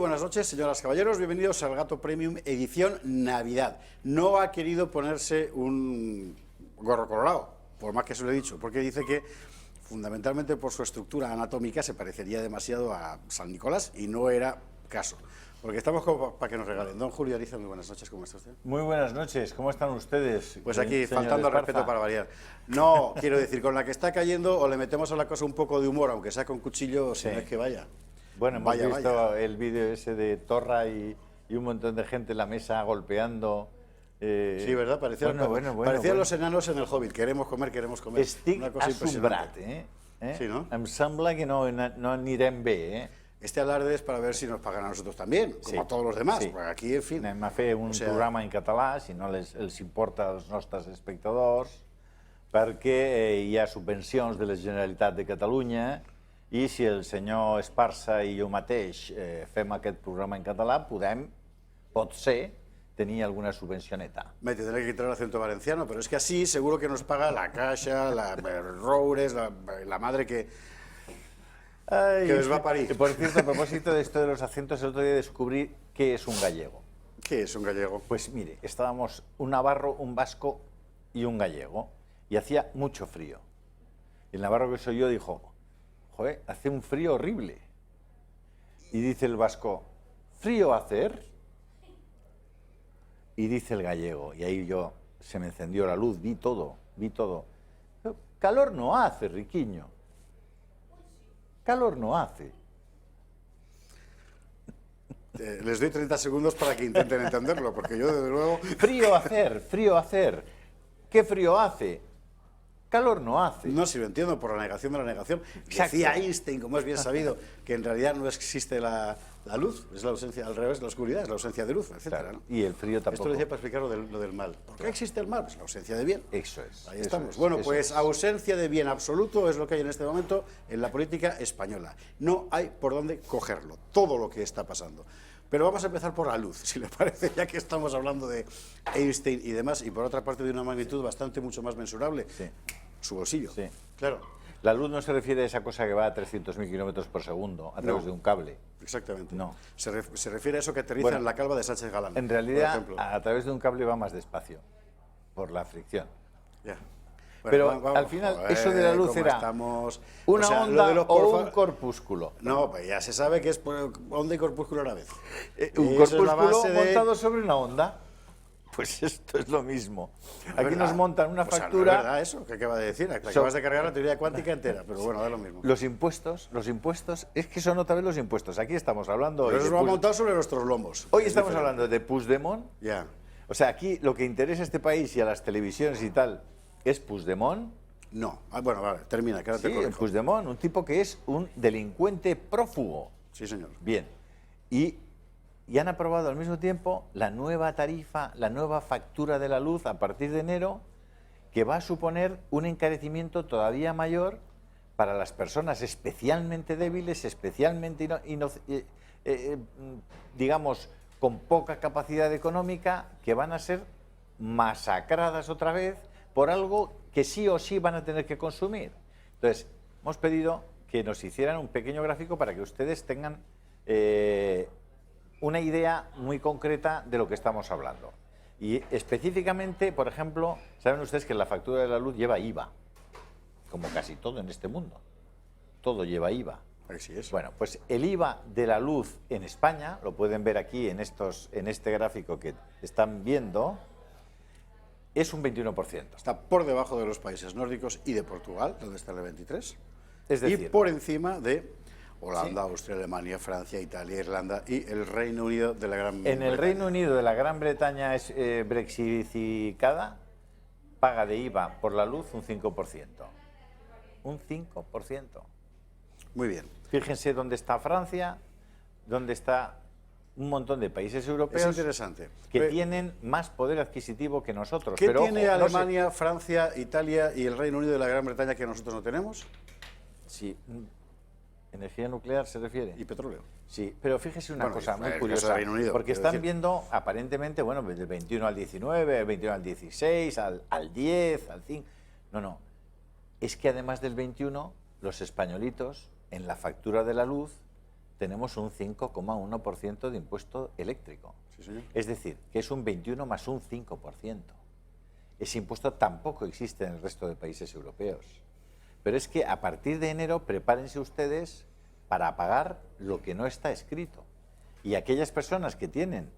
buenas noches, señoras y caballeros. Bienvenidos al Gato Premium edición Navidad. No ha querido ponerse un gorro colorado, por más que se lo he dicho, porque dice que fundamentalmente por su estructura anatómica se parecería demasiado a San Nicolás y no era caso. Porque estamos como para que nos regalen. Don Julio Ariza, muy buenas noches, ¿cómo está usted? Muy buenas noches, ¿cómo están ustedes? Pues aquí, faltando al respeto para variar. No, quiero decir, con la que está cayendo o le metemos a la cosa un poco de humor, aunque sea con cuchillo, si no es que vaya. Bueno, hemos visto el vídeo ese de Torra y un montón de gente en la mesa golpeando. Sí, ¿verdad? Parecían los enanos en el Hobbit. Queremos comer, queremos comer. Una cosa impresionante. Sí, ¿no? Em sembla que no anirem bé, Este alarde es para ver si nos pagan a nosotros también, como a todos los demás. Sí. Aquí, en fin. Anem a fer un programa en català, si no els importa als nostres espectadors, perquè hi ha subvencions de la Generalitat de Catalunya i si el senyor Esparza i jo mateix fem aquest programa en català, pot ser, tenir alguna subvencioneta. Me tendré que quitar el acento valenciano, pero es que así seguro que nos paga la Caixa, la Roures, la madre que les va a parir. Por cierto, a propósito de esto de los acentos, el otro día descubrí qué es un gallego. ¿Qué es un gallego? Pues mire, estábamos un navarro, un vasco y un gallego, y hacía mucho frío. El navarro que soy yo dijo, joder, hace un frío horrible. Y dice el vasco, ¿frío hacer? Y dice el gallego, y ahí se me encendió la luz, vi todo. Calor no hace, riquiño. Calor no hace. Les doy 30 segundos para que intenten entenderlo, porque yo, desde luego... Frío hacer. ¿Qué frío hace? Calor no hace. No, si lo entiendo, por la negación de la negación. Exacto. Decía Einstein, como es bien sabido, que en realidad no existe la luz, es la ausencia, al revés, la oscuridad, es la ausencia de luz, etcétera, claro. ¿no? Y el frío tampoco. Esto lo decía para explicar lo del mal. ¿Por qué existe el mal? Pues la ausencia de bien. Eso es. Ahí estamos. Bueno, pues ausencia de bien absoluto es lo que hay en este momento en la política española. No hay por dónde cogerlo, todo lo que está pasando. Pero vamos a empezar por la luz, si le parece, ya que estamos hablando de Einstein y demás, y por otra parte de una magnitud mucho más mensurable. Sí. Su bolsillo. Sí. Claro. La luz no se refiere a esa cosa que va a 300.000 kilómetros por segundo a través de un cable. Exactamente. No. Se refiere a eso que aterriza en la calva de Sánchez Galán. En realidad, a través de un cable va más despacio, por la fricción. Ya. Bueno, pero al final, eso de la luz era una onda o un corpúsculo. No, pues ya se sabe que es onda y corpúsculo a la vez. Un corpúsculo montado sobre una onda. Pues esto es lo mismo. Aquí nos montan una factura... No es verdad eso que acaba de decir, acabas de cargar la teoría cuántica entera, pero bueno, da lo mismo. Los impuestos, es que son otra vez los impuestos. Aquí estamos hablando... Pero eso lo ha montado sobre nuestros lomos. Hoy estamos hablando de Puigdemont. Ya. O sea, aquí lo que interesa a este país y a las televisiones y tal es Puigdemont. No. Bueno, vale, termina, quédate sí, correcto. Puigdemont, un tipo que es un delincuente prófugo. Sí, señor. Bien. Y han aprobado al mismo tiempo la nueva tarifa, la nueva factura de la luz a partir de enero, que va a suponer un encarecimiento todavía mayor para las personas especialmente débiles, especialmente, digamos, con poca capacidad económica, que van a ser masacradas otra vez por algo que sí o sí van a tener que consumir. Entonces, hemos pedido que nos hicieran un pequeño gráfico para que ustedes tengan una idea muy concreta de lo que estamos hablando. Y específicamente, por ejemplo, saben ustedes que la factura de la luz lleva IVA, como casi todo en este mundo. Todo lleva IVA. Así es. Bueno, pues el IVA de la luz en España, lo pueden ver aquí en este gráfico que están viendo, es un 21%. Está por debajo de los países nórdicos y de Portugal, donde está el 23%. Es decir, y por encima de Holanda, Austria, Alemania, Francia, Italia, Irlanda y el Reino Unido de la Gran Bretaña. En el Reino Unido de la Gran Bretaña es brexificada, paga de IVA por la luz un 5%. Un 5%. Muy bien. Fíjense dónde está Francia, dónde está un montón de países europeos. Es interesante. Que tienen más poder adquisitivo que nosotros. ¿Qué tiene Alemania, Francia, Italia y el Reino Unido de la Gran Bretaña que nosotros no tenemos? Sí. ¿Energía nuclear se refiere? Y petróleo. Sí, pero fíjese una cosa muy curiosa, Reino Unido, porque están viendo aparentemente, bueno, del 21 al 19, del 21 al 16, al 10, al 5... No, es que además del 21, los españolitos, en la factura de la luz, tenemos un 5,1% de impuesto eléctrico. Sí, señor. Es decir, que es un 21 más un 5%. Ese impuesto tampoco existe en el resto de países europeos. Pero es que a partir de enero prepárense ustedes para pagar lo que no está escrito. Y aquellas personas que tienen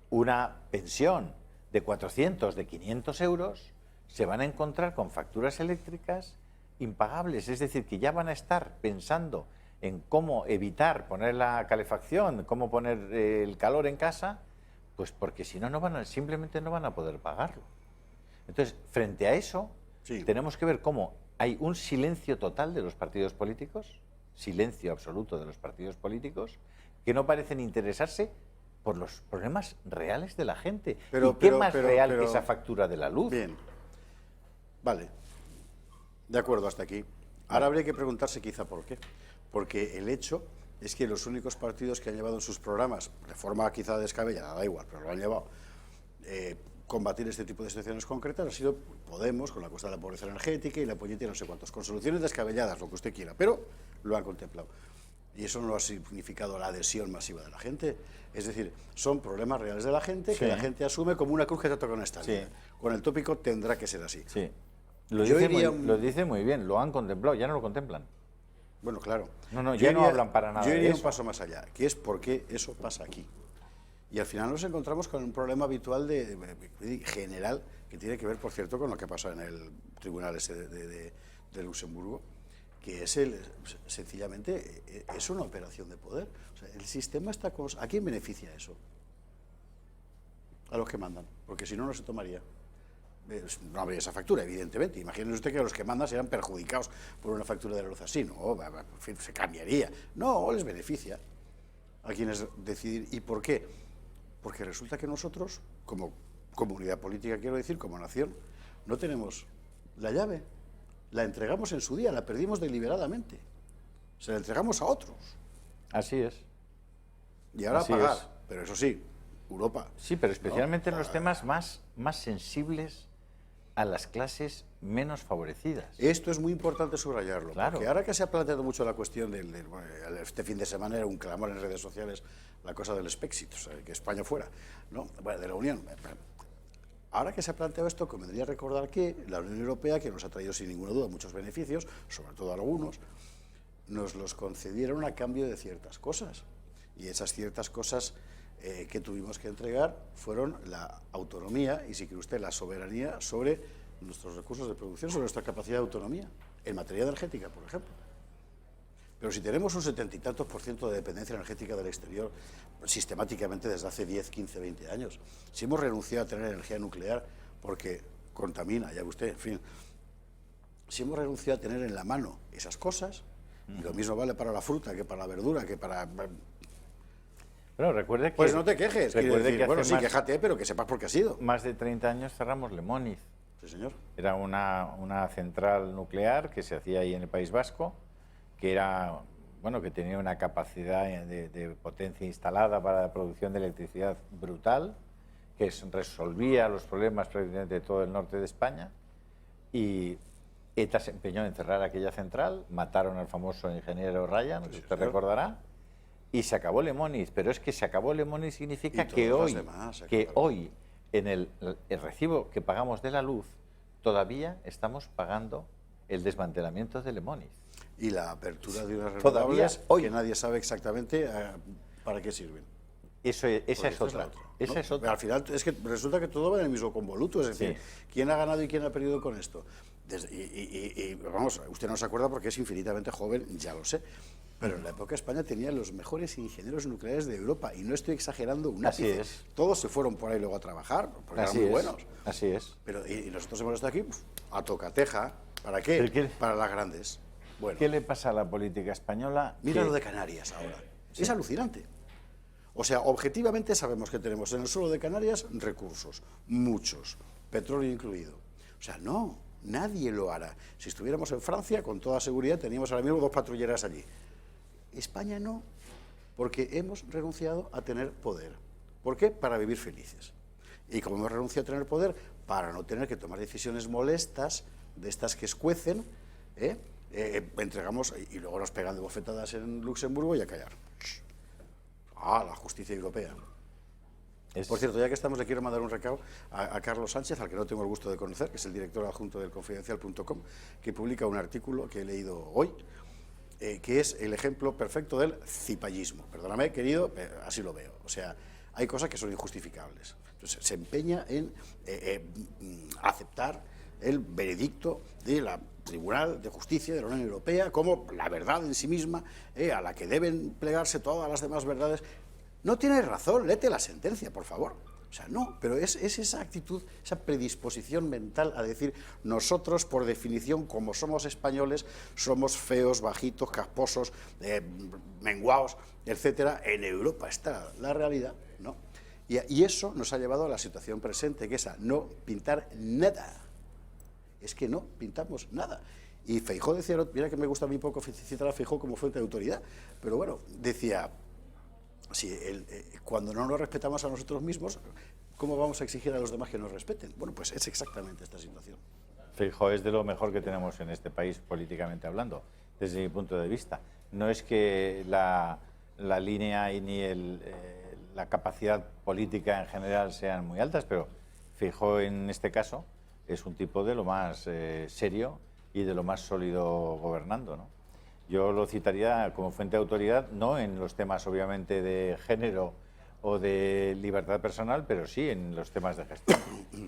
una pensión de 400, de 500 euros, se van a encontrar con facturas eléctricas impagables. Es decir, que ya van a estar pensando en cómo evitar poner la calefacción, cómo poner el calor en casa, pues porque si no, simplemente no van a poder pagarlo. Entonces, frente a eso, Sí. tenemos que ver cómo hay un silencio total de los partidos políticos, silencio absoluto de los partidos políticos, que no parecen interesarse por los problemas reales de la gente. ¿Y qué más real que esa factura de la luz? Bien. Vale. De acuerdo, hasta aquí. Ahora habría que preguntarse quizá por qué. Porque el hecho es que los únicos partidos que han llevado en sus programas, de forma quizá descabellada, da igual, pero lo han llevado, combatir este tipo de situaciones concretas ha sido Podemos, con la cuestión de la pobreza energética y la puñeta y no sé cuántos, con soluciones descabelladas, lo que usted quiera, pero lo han contemplado. Y eso no ha significado la adhesión masiva de la gente. Es decir, son problemas reales de la gente que la gente asume como una cruz que te toca en esta vida. Con el tópico tendrá que ser así. Sí. Lo dice muy bien, lo han contemplado, ya no lo contemplan. Bueno, claro. No, ya no hablan para nada Yo iría de un eso. paso más allá, que es por qué eso pasa aquí. Y al final nos encontramos con un problema habitual general, que tiene que ver, por cierto, con lo que pasa en el tribunal ese de Luxemburgo, que es sencillamente es una operación de poder. O sea, el sistema está... ¿A quién beneficia eso? A los que mandan, porque si no, no se tomaría. No habría esa factura, evidentemente. Imagínese usted que los que mandan serán perjudicados por una factura de la luz así. No, en fin, se cambiaría. No, les beneficia a quienes decidir. ¿Y por qué? Porque resulta que nosotros, como comunidad política, quiero decir, como nación, no tenemos la llave. La entregamos en su día, la perdimos deliberadamente. Se la entregamos a otros. Así es. Y ahora Así a pagar. es. Pero eso sí, Europa. Sí, pero especialmente en los temas más sensibles a las clases menos favorecidas. Esto es muy importante subrayarlo, Claro. porque ahora que se ha planteado mucho la cuestión este fin de semana era un clamor en redes sociales la cosa del Spexit, o sea, que España fuera, ¿no? Bueno, de la Unión. Ahora que se ha planteado esto, convendría recordar que la Unión Europea, que nos ha traído sin ninguna duda muchos beneficios, sobre todo algunos, nos los concedieron a cambio de ciertas cosas. Y esas ciertas cosas que tuvimos que entregar fueron la autonomía y, si quiere usted, la soberanía sobre nuestros recursos de producción, sobre nuestra capacidad de autonomía, en materia energética, por ejemplo. Pero si tenemos un 70 y tantos % de dependencia energética del exterior sistemáticamente desde hace 10, 15, 20 años, si hemos renunciado a tener energía nuclear porque contamina, ya ve usted, en fin, si hemos renunciado a tener en la mano esas cosas, y lo mismo vale para la fruta que para la verdura, que para... Pero recuerde que... Pues no te quejes, quiero recuerde decir, que bueno, hace sí, quéjate, pero que sepas por qué ha sido. más de 30 años cerramos Lemóniz. Sí, señor. Era una central nuclear que se hacía ahí en el País Vasco, que era, bueno, que tenía una capacidad de potencia instalada para la producción de electricidad brutal, que resolvía los problemas prácticamente de todo el norte de España, y ETA se empeñó en cerrar aquella central, mataron al famoso ingeniero Ryan, Sí, usted señor. recordará, y se acabó Lemóniz. Pero es que se acabó Lemóniz significa Y todas que las hoy, demás se acabaron. en el recibo que pagamos de la luz, todavía estamos pagando el desmantelamiento de Lemóniz. Y la apertura de unas Todavía renovables hoy. que nadie sabe exactamente para qué sirven. Esa Porque es esta otra. la otra, Esa ¿no? es otra. Al final es que resulta que todo va en el mismo convoluto, es decir, Sí. ¿quién ha ganado y quién ha perdido con esto? Vamos, usted no se acuerda porque es infinitamente joven, ya lo sé, pero en la época España tenía los mejores ingenieros nucleares de Europa, y no estoy exagerando un Así ápice. es. Todos se fueron por ahí luego a trabajar, porque Así eran muy es. buenos. Así es. Pero y nosotros hemos estado aquí pues, a tocateja. ¿Para qué? ¿Pero qué? Para las grandes. Bueno, ¿Qué le pasa a la política española? mira Que- lo de Canarias ahora. Es alucinante. O sea, objetivamente sabemos que tenemos en el suelo de Canarias recursos, muchos, petróleo incluido. O sea, no, nadie lo hará. Si estuviéramos en Francia, con toda seguridad, teníamos ahora mismo 2 patrulleras allí. España no, porque hemos renunciado a tener poder. ¿Por qué? Para vivir felices. Y como hemos renunciado a tener poder, para no tener que tomar decisiones molestas, de estas que escuecen, entregamos y luego nos pegan de bofetadas en Luxemburgo y a callar. a la justicia europea. Por cierto, ya que estamos, le quiero mandar un recado a Carlos Sánchez, al que no tengo el gusto de conocer, que es el director adjunto del Confidencial.com, que publica un artículo que he leído hoy, que es el ejemplo perfecto del cipallismo. Perdóname, querido, así lo veo. O sea, hay cosas que son injustificables. Entonces, se empeña en aceptar el veredicto de la Tribunal de Justicia de la Unión Europea como la verdad en sí misma, a la que deben plegarse todas las demás verdades. No tienes razón, léete la sentencia, por favor. O sea, no, pero es esa actitud, esa predisposición mental a decir, nosotros, por definición, como somos españoles, somos feos, bajitos, casposos, menguaos, etcétera. En Europa está la realidad, ¿no? Y eso nos ha llevado a la situación presente, que es a no pintar nada. Es que no pintamos nada. Y Feijóo decía, mira que me gusta a mí poco citar a Feijóo como fuente de autoridad, pero bueno, decía, si cuando no nos respetamos a nosotros mismos, ¿cómo vamos a exigir a los demás que nos respeten? Bueno, pues es exactamente esta situación. Feijóo es de lo mejor que tenemos en este país, políticamente hablando, desde mi punto de vista. No es que la línea y ni la capacidad política en general sean muy altas, pero Feijóo en este caso es un tipo de lo más serio y de lo más sólido gobernando, ¿no? Yo lo citaría como fuente de autoridad, no en los temas obviamente de género o de libertad personal, pero sí en los temas de gestión,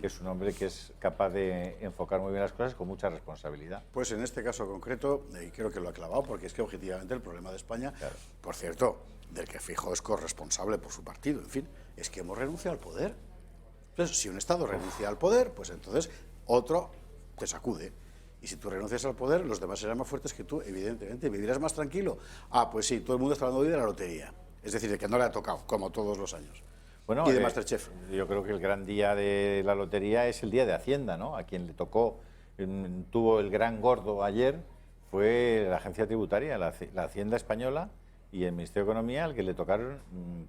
que es un hombre que es capaz de enfocar muy bien las cosas con mucha responsabilidad. Pues en este caso concreto, creo que lo ha clavado, porque es que objetivamente el problema de España, claro, por cierto, del que Feijóo es corresponsable por su partido, en fin, es que hemos renunciado al poder. Entonces, si un Estado renuncia al poder, pues entonces otro te sacude. Y si tú renuncias al poder, los demás serán más fuertes que tú, evidentemente. ¿Vivirás más tranquilo? Ah, pues sí, todo el mundo está hablando hoy de la lotería. Es decir, de que no le ha tocado, como todos los años. Bueno, y de Masterchef. Yo creo que el gran día de la lotería es el día de Hacienda, ¿no? A quien le tocó, tuvo el gran gordo ayer, fue la agencia tributaria, la Hacienda española y el Ministerio de Economía, al que le tocaron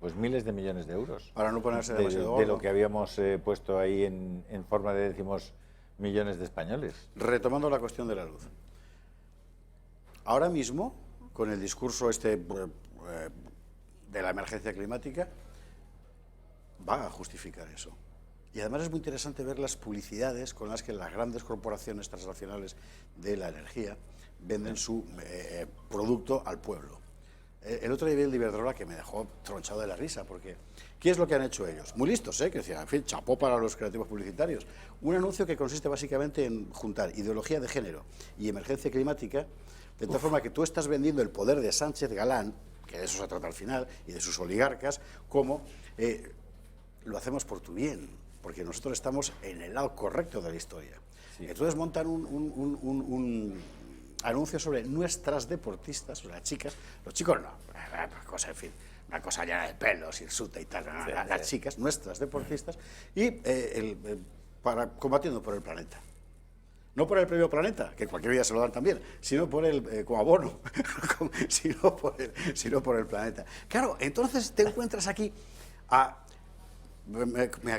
pues miles de millones de euros. Para no ponerse demasiado gordo. De lo que habíamos puesto ahí en forma de, decimos, millones de españoles. Retomando la cuestión de la luz. Ahora mismo, con el discurso de la emergencia climática, va a justificar eso. Y además es muy interesante ver las publicidades con las que las grandes corporaciones transnacionales de la energía venden su producto al pueblo. El otro día vi el de Iberdrola que me dejó tronchado de la risa, porque ¿qué es lo que han hecho ellos? Muy listos, que decían, en fin, chapó para los creativos publicitarios. Un anuncio que consiste básicamente en juntar ideología de género y emergencia climática, de tal forma que tú estás vendiendo el poder de Sánchez Galán, que de eso se trata al final, y de sus oligarcas, como lo hacemos por tu bien, porque nosotros estamos en el lado correcto de la historia. Sí. Entonces montan un anuncio sobre nuestras deportistas, sobre las chicas, los chicos no, una cosa, en fin, una cosa llena de pelos, hirsuta y tal, sí, las chicas, nuestras deportistas, y combatiendo por el planeta. No por el premio Planeta, que cualquier día se lo dan también, sino por como abono, sino por el planeta. Claro, entonces te encuentras aquí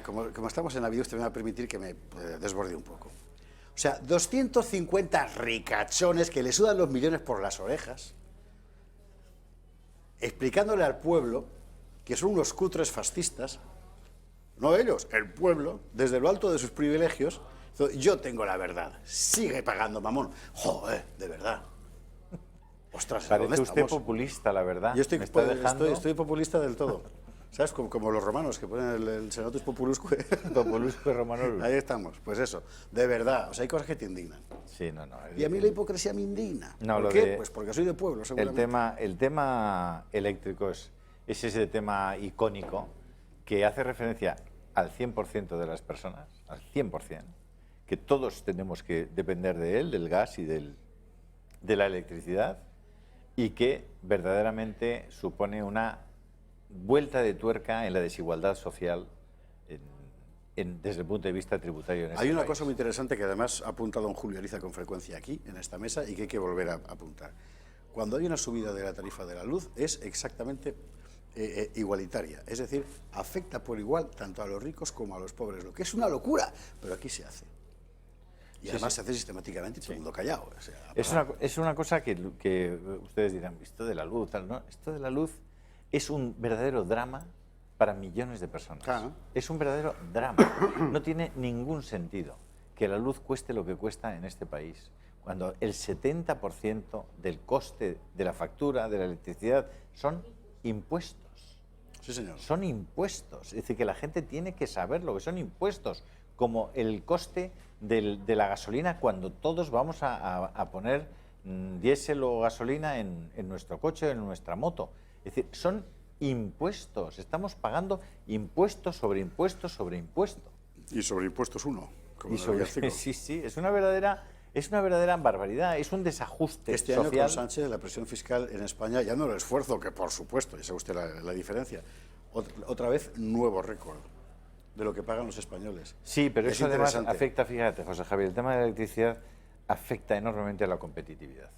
como estamos en Navidad, usted me va a permitir que me desborde un poco. O sea, 250 ricachones que le sudan los millones por las orejas, explicándole al pueblo que son unos cutres fascistas, no ellos, el pueblo, desde lo alto de sus privilegios, yo tengo la verdad, sigue pagando, mamón. Joder, de verdad. Ostras, parece usted populista, la verdad. Yo estoy populista del todo. ¿Sabes? Como los romanos, que ponen el senatus populusque. Populusque romanorum. Ahí estamos, pues eso, de verdad. O sea, hay cosas que te indignan. Sí, no. Y a mí la hipocresía me indigna. No, ¿Por qué? Pues porque soy de pueblo, seguramente. El tema eléctrico es ese tema icónico que hace referencia al 100% de las personas, al 100%, que todos tenemos que depender de él, del gas y de la electricidad, y que verdaderamente supone una vuelta de tuerca en la desigualdad social desde el punto de vista tributario. Hay una cosa muy interesante que además ha apuntado don Julio Ariza con frecuencia aquí, en esta mesa, y que hay que volver a apuntar. Cuando hay una subida de la tarifa de la luz es exactamente igualitaria, es decir, afecta por igual tanto a los ricos como a los pobres, lo que es una locura, pero aquí se hace. Y además se hace sistemáticamente y todo el mundo callado. O sea, es una cosa que ustedes dirán, esto de la luz, tal, ¿no? Esto de la luz es un verdadero drama para millones de personas. Claro. Es un verdadero drama. No tiene ningún sentido que la luz cueste lo que cuesta en este país, cuando el 70% del coste de la factura de la electricidad son impuestos. Sí, señor. Son impuestos. Es decir, que la gente tiene que saber lo que son impuestos, como el coste de la gasolina cuando todos vamos a poner diésel o gasolina en nuestro coche o en nuestra moto. Es decir, son impuestos. Estamos pagando impuestos sobre impuestos sobre impuestos. Y sobre impuestos uno. Como sí, es una verdadera barbaridad, es un desajuste este social. Año con Sánchez la presión fiscal en España, ya no el esfuerzo, que por supuesto, ya sabe usted la diferencia, otra vez nuevo récord de lo que pagan los españoles. Sí, pero eso además afecta, fíjate, José Javier, el tema de la electricidad afecta enormemente a la competitividad.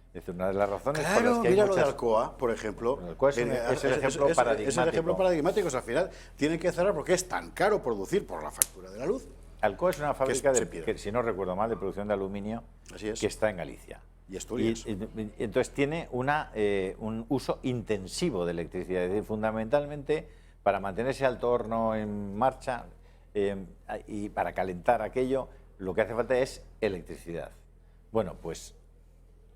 Es decir, una de las razones por las que hay mira muchas... lo de Alcoa, por ejemplo. Alcoa es el ejemplo paradigmático. Es el ejemplo paradigmático. O sea, al final tienen que cerrar porque es tan caro producir por la factura de la luz. Alcoa es una fábrica, que, si no recuerdo mal, de producción de aluminio. Así es. Que está en Galicia. Y Asturias. Y entonces tiene un uso intensivo de electricidad. Es decir, fundamentalmente, para mantener ese alto horno en marcha y para calentar aquello, lo que hace falta es electricidad. Bueno, pues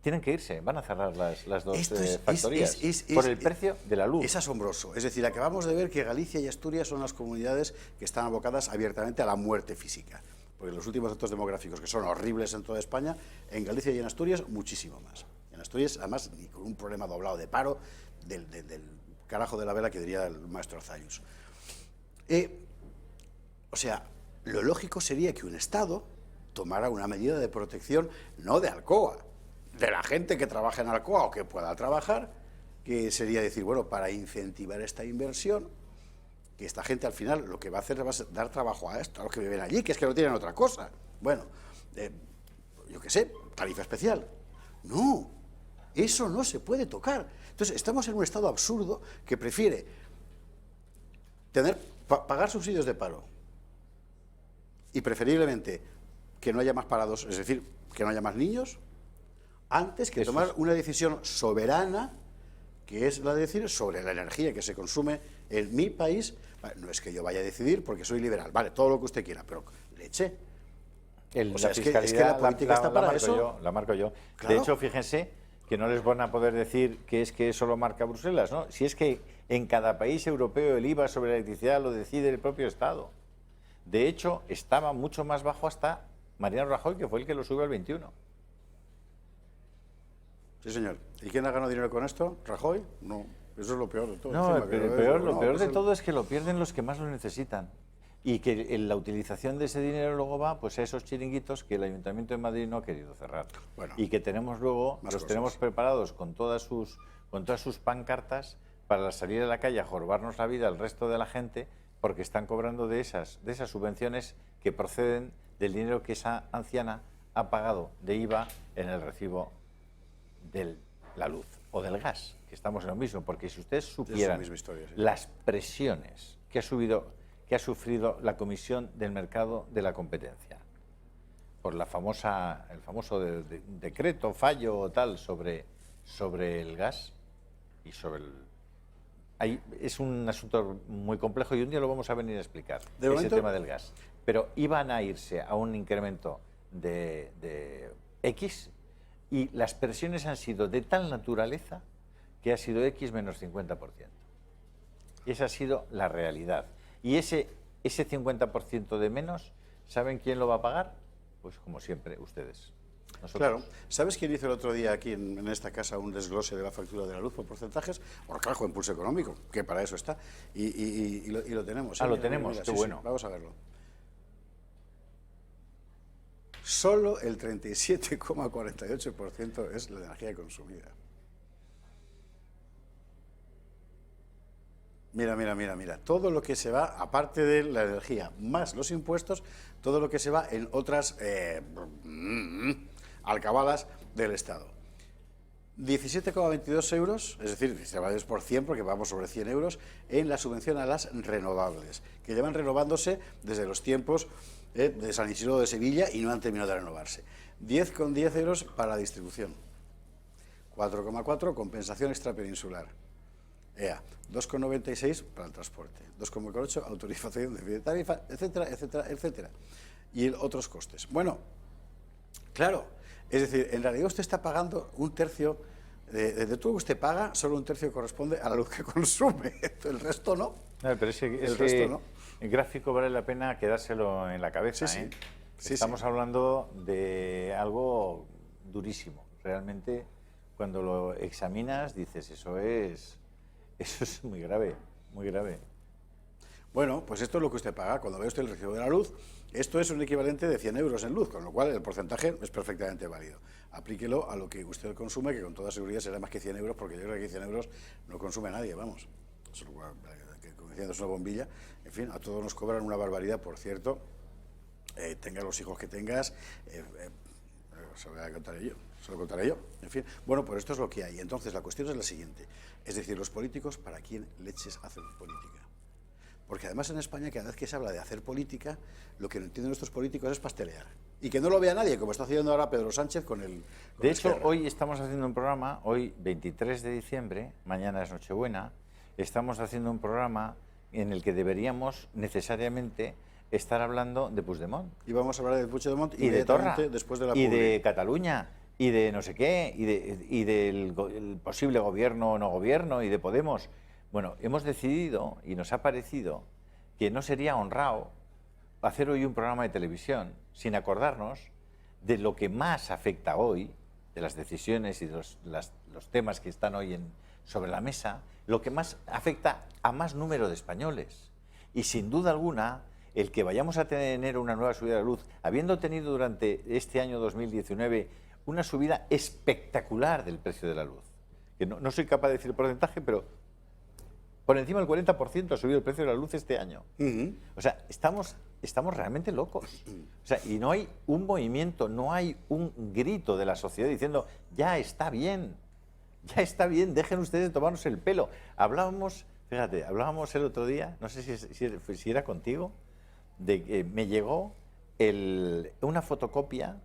tienen que irse, van a cerrar las dos factorías por el precio de la luz. Es asombroso. Es decir, acabamos de ver que Galicia y Asturias son las comunidades que están abocadas abiertamente a la muerte física. Porque los últimos datos demográficos, que son horribles en toda España, en Galicia y en Asturias, muchísimo más. En Asturias, además, ni con un problema doblado de paro del carajo de la vela que diría el maestro Arzayus. O sea, lo lógico sería que un Estado tomara una medida de protección, no de Alcoa, de la gente que trabaja en Alcoa o que pueda trabajar, que sería decir, bueno, para incentivar esta inversión, que esta gente al final lo que va a hacer es dar trabajo a esto, a los que viven allí, que es que no tienen otra cosa. Bueno, yo qué sé, tarifa especial. No, eso no se puede tocar. Entonces, estamos en un estado absurdo que prefiere pagar subsidios de paro y preferiblemente que no haya más parados, es decir, que no haya más niños, antes que tomar una decisión soberana, que es la de decir sobre la energía que se consume en mi país. No es que yo vaya a decidir porque soy liberal, vale, todo lo que usted quiera, pero leche. O sea, es que la política está para eso. La marco yo. Claro. De hecho, fíjense que no les van a poder decir que es que eso lo marca Bruselas, ¿no? Si es que en cada país europeo el IVA sobre la electricidad lo decide el propio Estado. De hecho, estaba mucho más bajo hasta Mariano Rajoy, que fue el que lo subió al 21. Sí, señor. ¿Y quién ha ganado dinero con esto? ¿Rajoy? No, eso es lo peor de todo. No, lo peor de todo es que lo pierden los que más lo necesitan. Y que la utilización de ese dinero luego va pues a esos chiringuitos que el Ayuntamiento de Madrid no ha querido cerrar. Bueno, y que tenemos luego, tenemos preparados con todas sus pancartas para salir a la calle a jorobarnos la vida al resto de la gente, porque están cobrando de esas subvenciones que proceden del dinero que esa anciana ha pagado de IVA en el recibo de la luz o del gas, que estamos en lo mismo, porque si ustedes supieran las presiones que ha sufrido la Comisión del Mercado de la Competencia por el famoso decreto, fallo o tal sobre el gas y es un asunto muy complejo y un día lo vamos a venir a explicar, ese tema del gas. Pero iban a irse a un incremento de X y las presiones han sido de tal naturaleza que ha sido X menos 50%. Esa ha sido la realidad. Y ese 50% de menos, ¿saben quién lo va a pagar? Pues como siempre, ustedes. Nosotros. Claro. ¿Sabes quién hizo el otro día aquí en esta casa un desglose de la factura de la luz por porcentajes? Por claro, impulso económico, que para eso está. Y lo tenemos. Lo tenemos, mira, qué bueno. Sí, vamos a verlo. Solo el 37,48% es la energía consumida. Mira. Todo lo que se va, aparte de la energía, más los impuestos, todo lo que se va en otras alcabalas del Estado. 17,22 euros, es decir, se va por 100 porque vamos sobre 100 euros, en la subvención a las renovables, que llevan renovándose desde los tiempos de San Isidro de Sevilla y no han terminado de renovarse. 10,10 euros para la distribución. 4,4 compensación extrapeninsular. EA, 2,96 para el transporte, 2,8 autorización de tarifa, etcétera, etcétera, etcétera. Y otros costes. Bueno, claro, es decir, en realidad usted está pagando un tercio, de todo lo que usted paga, solo un tercio corresponde a la luz que consume, el resto no. No, pero el resto no. El gráfico vale la pena quedárselo en la cabeza. Sí, sí. ¿eh? Sí, Estamos sí. hablando de algo durísimo. Realmente, cuando lo examinas, dices, eso es muy grave, muy grave. Bueno, pues esto es lo que usted paga. Cuando ve usted el recibo de la luz, esto es un equivalente de 100 euros en luz, con lo cual el porcentaje es perfectamente válido. Aplíquelo a lo que usted consume, que con toda seguridad será más que 100 euros, porque yo creo que 100 euros no consume nadie, vamos. Como diciendo, es una bombilla. En fin, a todos nos cobran una barbaridad, por cierto. Tenga los hijos que tengas, se lo contaré yo. En fin, bueno, pues esto es lo que hay. Entonces, la cuestión es la siguiente. Es decir, los políticos, ¿para quién leches hacen política? Porque además en España, cada vez que se habla de hacer política, lo que no entienden nuestros políticos es pastelear. Y que no lo vea nadie, como está haciendo ahora Pedro Sánchez con el... De hecho, hoy estamos haciendo un programa, hoy 23 de diciembre, mañana es Nochebuena, estamos haciendo un programa en el que deberíamos necesariamente estar hablando de Puigdemont. Y vamos a hablar de Puigdemont y de Torra, después de la y de Cataluña, y de no sé qué, y del el posible gobierno o no gobierno, y de Podemos. Bueno, hemos decidido, y nos ha parecido, que no sería honrado hacer hoy un programa de televisión sin acordarnos de lo que más afecta hoy, de las decisiones y de los temas que están hoy sobre la mesa, lo que más afecta a más número de españoles. Y sin duda alguna, el que vayamos a tener una nueva subida de la luz, habiendo tenido durante este año 2019 una subida espectacular del precio de la luz, que no soy capaz de decir el porcentaje, pero por encima del 40% ha subido el precio de la luz este año. O sea, estamos realmente locos. O sea, y no hay un movimiento, no hay un grito de la sociedad diciendo, ya está bien, dejen ustedes de tomarnos el pelo. Hablábamos el otro día, no sé si era contigo, de que me llegó una fotocopia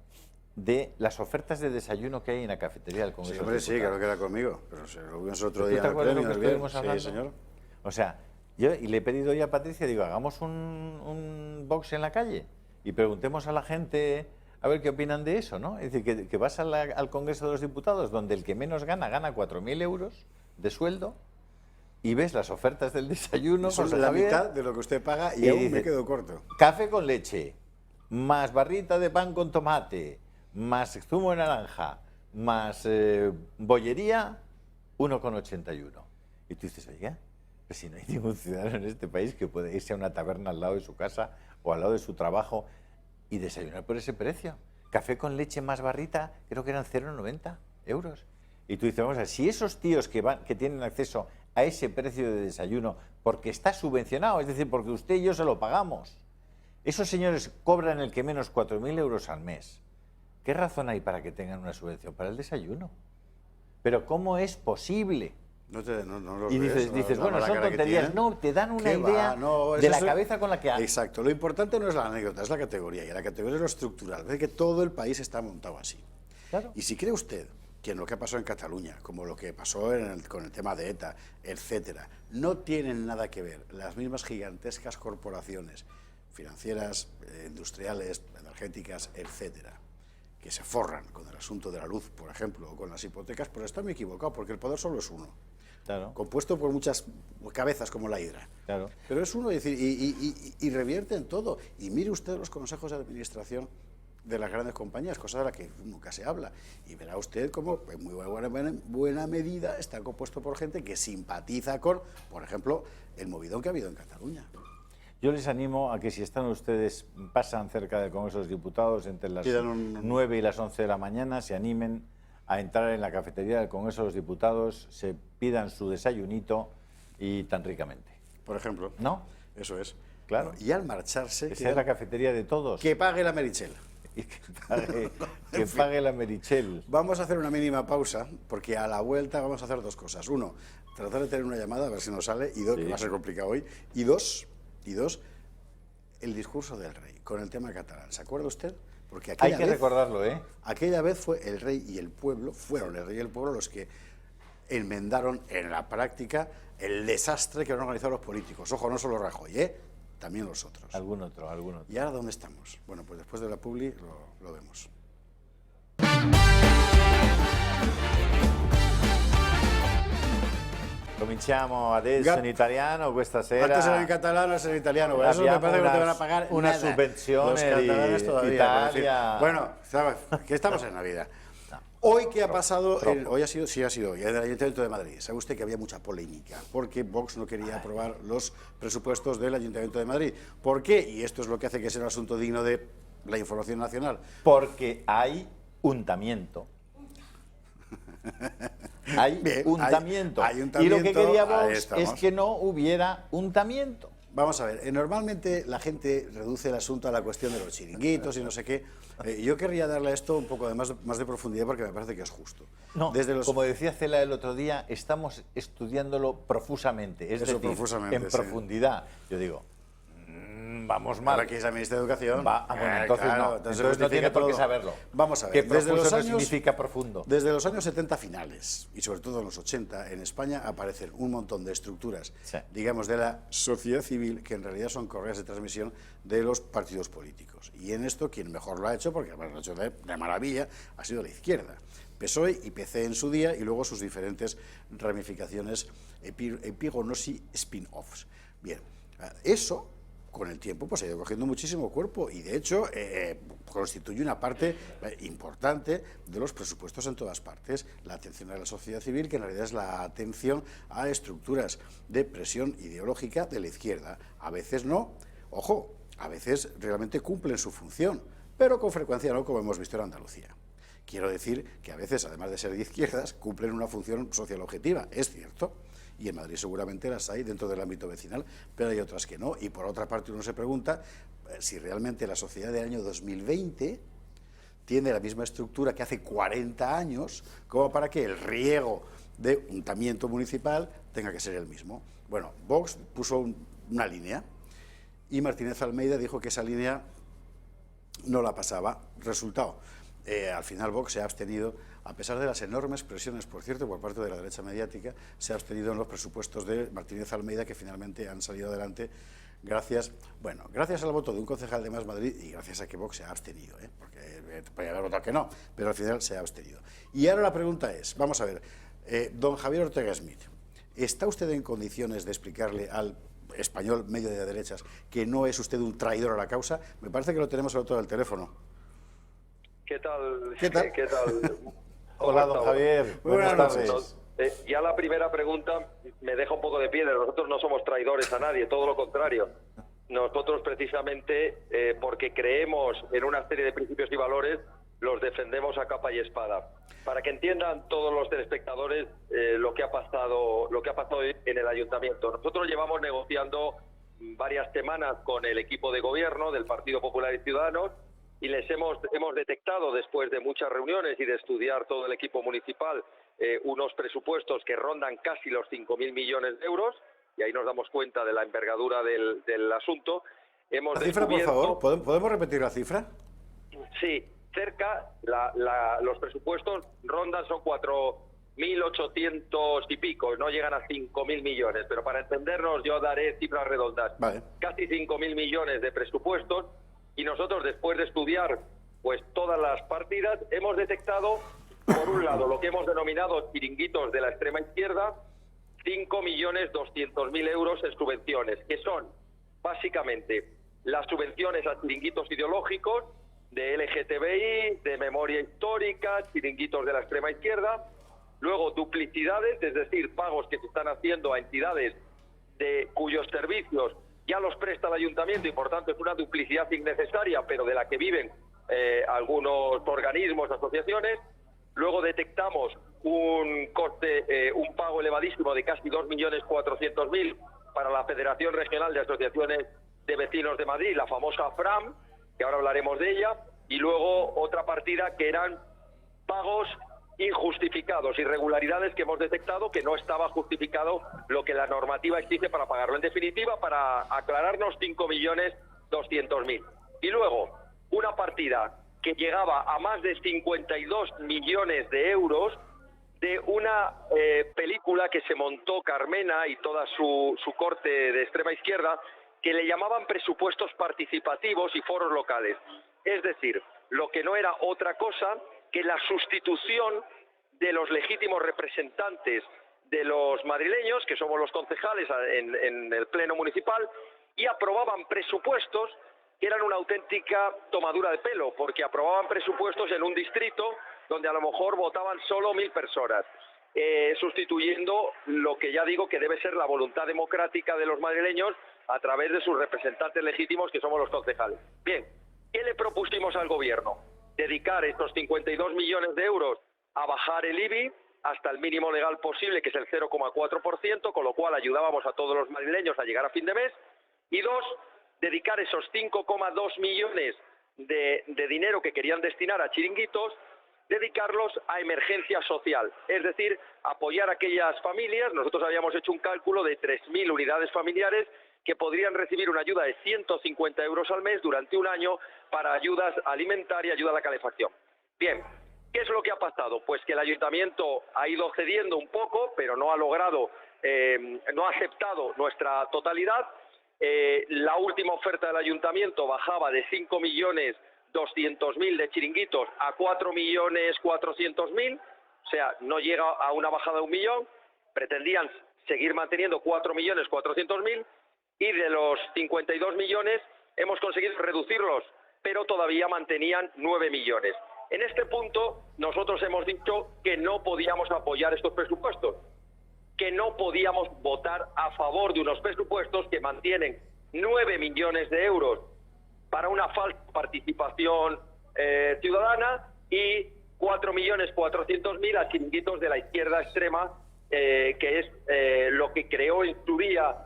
de las ofertas de desayuno que hay en la cafetería del Congreso. Sí, hombre, sí, creo que era conmigo, pero se lo vimos otro día. ¿Tú te acuerdas de lo que estuvimos hablando? Sí, señor. O sea, yo le he pedido ya a Patricia, digo, hagamos un box en la calle y preguntemos a la gente a ver qué opinan de eso, ¿no? Es decir, que vas al Congreso de los Diputados, donde el que menos gana 4.000 euros de sueldo, y ves las ofertas del desayuno. Son la mitad de lo que usted paga y aún me quedo corto. Café con leche, más barrita de pan con tomate, más zumo de naranja, más bollería, 1,81. Y tú dices, oiga, pues si no hay ningún ciudadano en este país que pueda irse a una taberna al lado de su casa o al lado de su trabajo y desayunar por ese precio. Café con leche más barrita, creo que eran 0,90 euros. Y tú dices, vamos a ver, si esos tíos que tienen acceso a ese precio de desayuno porque está subvencionado, es decir, porque usted y yo se lo pagamos, esos señores cobran el que menos 4.000 euros al mes, ¿qué razón hay para que tengan una subvención para el desayuno? Pero ¿cómo es posible? No lo y dices, bueno, son tonterías. No, te dan una idea de la cabeza con la que... Exacto. Lo importante no es la anécdota, es la categoría. Y la categoría es lo estructural. Es que todo el país está montado así. Claro. Y si cree usted que lo que pasó en Cataluña, como lo que pasó con el tema de ETA, etcétera, no tienen nada que ver las mismas gigantescas corporaciones financieras, industriales, energéticas, etcétera, que se forran con el asunto de la luz, por ejemplo, o con las hipotecas, pues está muy equivocado, porque el poder solo es uno. Claro. Compuesto por muchas cabezas como la hidra. Claro. Pero es uno, es decir, y revierte en todo. Y mire usted los consejos de administración de las grandes compañías, cosa de la que nunca se habla. Y verá usted cómo en muy buena medida está compuesto por gente que simpatiza con, por ejemplo, el movidón que ha habido en Cataluña. Yo les animo a que si están ustedes, pasan cerca del Congreso de los Diputados entre las 9 y las 11 de la mañana, se animen a entrar en la cafetería del Congreso de los Diputados, se pidan su desayunito y tan ricamente. Por ejemplo. ¿No? Eso es. Claro. Y al marcharse... Esa es la cafetería de todos. Que pague la Meritxell. Y que pague la Meritxell. Vamos a hacer una mínima pausa, porque a la vuelta vamos a hacer dos cosas. Uno, tratar de tener una llamada, a ver si nos sale, y dos, que va a ser complicado hoy, y dos, el discurso del rey, con el tema catalán. ¿Se acuerda usted? Porque hay que recordarlo, ¿eh? Aquella vez fue el rey y el pueblo, fueron el rey y el pueblo los que enmendaron en la práctica el desastre que han organizado los políticos. Ojo, no solo Rajoy, también los otros. Algún otro. ¿Y ahora dónde estamos? Bueno, pues después de la publi lo vemos. Cominciamo adesso in italiano questa sera. Antes era en catalán, ahora en italiano. Por eso me parece que no te van a pagar una nada. subvención Los catalanes todavía. Italia. Bueno, ¿sabes? Que estamos en Navidad. Hoy, ¿qué ha pasado? Hoy ha sido hoy, en el Ayuntamiento de Madrid. Sabe usted que había mucha polémica, porque Vox no quería aprobar los presupuestos del Ayuntamiento de Madrid. ¿Por qué? Y esto es lo que hace que sea un asunto digno de la información nacional. Porque hay untamiento. Hay untamiento. Hay untamiento. Y lo que quería Vox es estamos. que no hubiera untamiento. Vamos a ver, normalmente la gente reduce el asunto a la cuestión de los chiringuitos y no sé qué. Yo querría darle a esto un poco de más de profundidad porque me parece que es justo. No, como decía Cela el otro día, estamos estudiándolo profusamente, es decir, profusamente, en profundidad. Yo digo, vamos mal. Ahora que es la ministra de Educación. Bueno, entonces claro, no. Entonces no tiene por qué saberlo. Vamos a ver. Que profuso no significa profundo. Desde los años 70 finales, y sobre todo en los 80, en España aparecen un montón de estructuras, digamos, de la sociedad civil, que en realidad son correas de transmisión de los partidos políticos. Y en esto, quien mejor lo ha hecho, porque lo ha hecho de maravilla, ha sido la izquierda. PSOE y PC en su día, y luego sus diferentes ramificaciones, epígonos y spin-offs. Bien, eso con el tiempo pues ha ido cogiendo muchísimo cuerpo y de hecho constituye una parte importante de los presupuestos en todas partes. La atención a la sociedad civil, que en realidad es la atención a estructuras de presión ideológica de la izquierda. A veces no, ojo, a veces realmente cumplen su función, pero con frecuencia no, como hemos visto en Andalucía. Quiero decir que a veces, además de ser de izquierdas, cumplen una función social objetiva, es cierto. Y en Madrid seguramente las hay dentro del ámbito vecinal, pero hay otras que no. Y por otra parte uno se pregunta si realmente la sociedad del año 2020 tiene la misma estructura que hace 40 años, como para que el riego de untamiento municipal tenga que ser el mismo. Bueno, Vox puso una línea y Martínez Almeida dijo que esa línea no la pasaba. Resultado, al final Vox se ha abstenido, a pesar de las enormes presiones, por cierto, por parte de la derecha mediática, se ha abstenido en los presupuestos de Martínez Almeida, que finalmente han salido adelante gracias al voto de un concejal de Más Madrid y gracias a que Vox se ha abstenido, porque podría haber votado que no, pero al final se ha abstenido. Y ahora la pregunta es, vamos a ver, don Javier Ortega Smith, ¿está usted en condiciones de explicarle al español medio de derechas que no es usted un traidor a la causa? Me parece que lo tenemos al otro del teléfono. ¿Qué tal? ¿Qué tal? ¿Qué tal? Hola, don Javier. Buenas tardes. Ya la primera pregunta me deja un poco de piedra. Nosotros no somos traidores a nadie, todo lo contrario. Nosotros precisamente, porque creemos en una serie de principios y valores, los defendemos a capa y espada. Para que entiendan todos los telespectadores lo que ha pasado en el ayuntamiento. Nosotros llevamos negociando varias semanas con el equipo de gobierno del Partido Popular y Ciudadanos, y les hemos detectado, después de muchas reuniones y de estudiar todo el equipo municipal, unos presupuestos que rondan casi los 5.000 millones de euros, y ahí nos damos cuenta de la envergadura del asunto. La cifra, por favor, ¿podemos repetir la cifra? Sí, cerca, los presupuestos rondan, son 4.800 y pico, no llegan a 5.000 millones, pero para entendernos yo daré cifras redondas. Vale. Casi 5.000 millones de presupuestos. Y nosotros, después de estudiar pues todas las partidas, hemos detectado, por un lado, lo que hemos denominado chiringuitos de la extrema izquierda, 5.200.000 euros en subvenciones, que son básicamente las subvenciones a chiringuitos ideológicos de LGTBI, de memoria histórica, chiringuitos de la extrema izquierda, luego duplicidades, es decir, pagos que se están haciendo a entidades cuyos servicios ya los presta el ayuntamiento y por tanto es una duplicidad innecesaria, pero de la que viven algunos organismos, asociaciones. Luego detectamos un coste, un pago elevadísimo de casi 2.400.000 para la Federación Regional de Asociaciones de Vecinos de Madrid, la famosa FRAM, que ahora hablaremos de ella, y luego otra partida que eran pagos injustificados, irregularidades que hemos detectado que no estaba justificado lo que la normativa exige para pagarlo. En definitiva, para aclararnos, 5.200.000. Y luego, una partida que llegaba a más de 52 millones de euros de una película que se montó Carmena y toda su corte de extrema izquierda, que le llamaban presupuestos participativos y foros locales. Es decir, lo que no era otra cosa que la sustitución de los legítimos representantes de los madrileños, que somos los concejales en el pleno municipal, y aprobaban presupuestos que eran una auténtica tomadura de pelo, porque aprobaban presupuestos en un distrito donde a lo mejor votaban solo 1000 personas, sustituyendo lo que ya digo que debe ser la voluntad democrática de los madrileños a través de sus representantes legítimos, que somos los concejales. Bien, ¿qué le propusimos al gobierno? Dedicar estos 52 millones de euros a bajar el IBI hasta el mínimo legal posible, que es el 0,4%, con lo cual ayudábamos a todos los madrileños a llegar a fin de mes. Y dos, dedicar esos 5,2 millones de dinero que querían destinar a chiringuitos, dedicarlos a emergencia social, es decir, apoyar a aquellas familias. Nosotros habíamos hecho un cálculo de 3.000 unidades familiares que podrían recibir una ayuda de 150 euros al mes durante un año para ayudas alimentarias, ayuda a la calefacción. Bien, ¿qué es lo que ha pasado? Pues que el ayuntamiento ha ido cediendo un poco, pero no ha logrado, no ha aceptado nuestra totalidad. La última oferta del ayuntamiento bajaba de 5.200.000 de chiringuitos a 4.400.000, o sea, no llega a una bajada de 1 millón. Pretendían seguir manteniendo 4.400.000 y de los 52 millones hemos conseguido reducirlos, pero todavía mantenían 9 millones. En este punto nosotros hemos dicho que no podíamos apoyar estos presupuestos, que no podíamos votar a favor de unos presupuestos que mantienen 9 millones de euros para una falsa participación ciudadana y 4.400.000 a chiringuitos de la izquierda extrema, que es lo que creó en su día,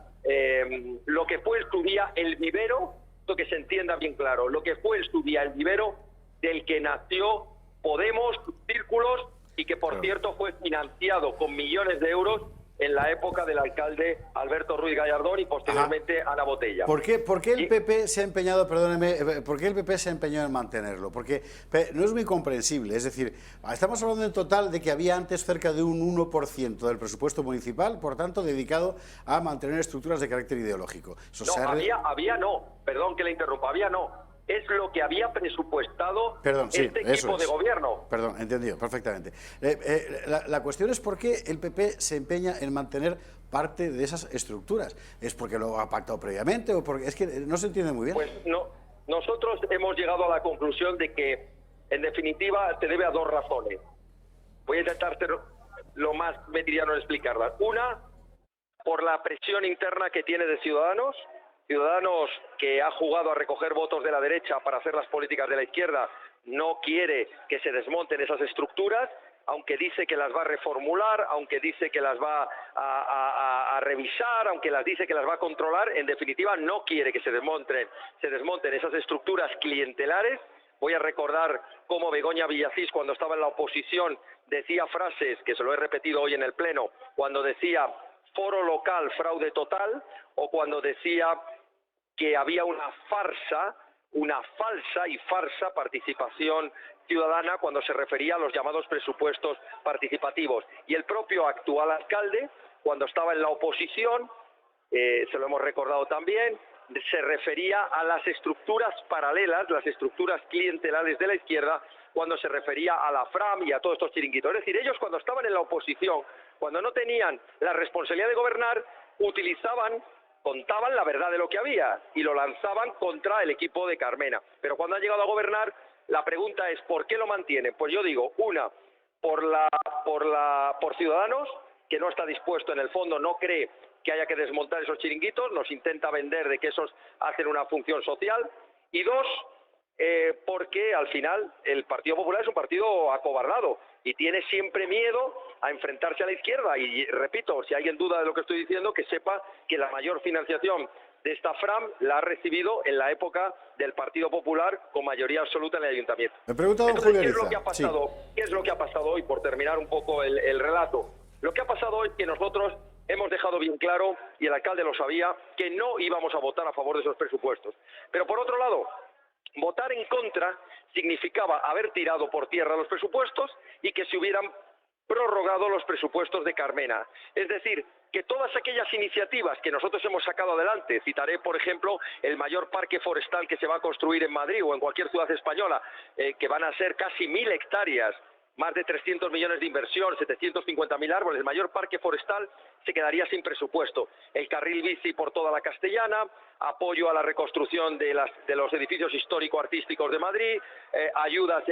lo que fue en su día el vivero, esto que se entienda bien claro, lo que fue en su día el vivero del que nació Podemos, Círculos, y que por cierto fue financiado con millones de euros en la época del alcalde Alberto Ruiz Gallardón y posteriormente Ana Botella. ¿Por qué el PP se ha empeñado, perdóneme, por qué el PP se ha empeñado en mantenerlo? Porque no es muy comprensible, es decir, estamos hablando en total de que había antes cerca de un 1% del presupuesto municipal, por tanto, dedicado a mantener estructuras de carácter ideológico. Eso perdón que le interrumpa, es lo que había presupuestado este equipo de gobierno. Perdón, entendido, perfectamente. La cuestión es por qué el PP se empeña en mantener parte de esas estructuras. ¿Es porque lo ha pactado previamente o porque es que no se entiende muy bien? Pues no, nosotros hemos llegado a la conclusión de que, en definitiva, se debe a dos razones. Voy a intentar ser lo más meridiano en explicarlas. Una, por la presión interna que tiene de Ciudadanos que ha jugado a recoger votos de la derecha para hacer las políticas de la izquierda, no quiere que se desmonten esas estructuras, aunque dice que las va a reformular, aunque dice que las va a revisar, aunque las dice que las va a controlar. En definitiva, no quiere que se desmonten esas estructuras clientelares. Voy a recordar cómo Begoña Villacís, cuando estaba en la oposición, decía frases, que se lo he repetido hoy en el Pleno, cuando decía foro local, fraude total, o cuando decía que había una falsa y farsa participación ciudadana cuando se refería a los llamados presupuestos participativos. Y el propio actual alcalde, cuando estaba en la oposición, se lo hemos recordado también, se refería a las estructuras paralelas, las estructuras clientelares de la izquierda, cuando se refería a la FRAM y a todos estos chiringuitos. Es decir, ellos cuando estaban en la oposición, cuando no tenían la responsabilidad de gobernar, contaban la verdad de lo que había y lo lanzaban contra el equipo de Carmena. Pero cuando han llegado a gobernar, la pregunta es ¿por qué lo mantienen? Pues yo digo, una, por Ciudadanos, que no está dispuesto en el fondo, no cree que haya que desmontar esos chiringuitos, nos intenta vender de que esos hacen una función social, y dos, porque al final el Partido Popular es un partido acobardado y tiene siempre miedo a enfrentarse a la izquierda. Y repito, si alguien duda de lo que estoy diciendo, que sepa que la mayor financiación de esta FRAM la ha recibido en la época del Partido Popular con mayoría absoluta en el Ayuntamiento. Me pregunta don Julio Ariza. ¿Qué es lo que ha pasado hoy? Por terminar un poco el relato. Lo que ha pasado hoy es que nosotros hemos dejado bien claro, y el alcalde lo sabía, que no íbamos a votar a favor de esos presupuestos. Pero por otro lado, votar en contra significaba haber tirado por tierra los presupuestos y que se hubieran prorrogado los presupuestos de Carmena. Es decir, que todas aquellas iniciativas que nosotros hemos sacado adelante, citaré por ejemplo el mayor parque forestal que se va a construir en Madrid o en cualquier ciudad española, que van a ser casi 1000 hectáreas, más de 300 millones de inversión, 750.000 árboles, el mayor parque forestal se quedaría sin presupuesto. El carril bici por toda la Castellana, apoyo a la reconstrucción de los edificios histórico-artísticos de Madrid, ayudas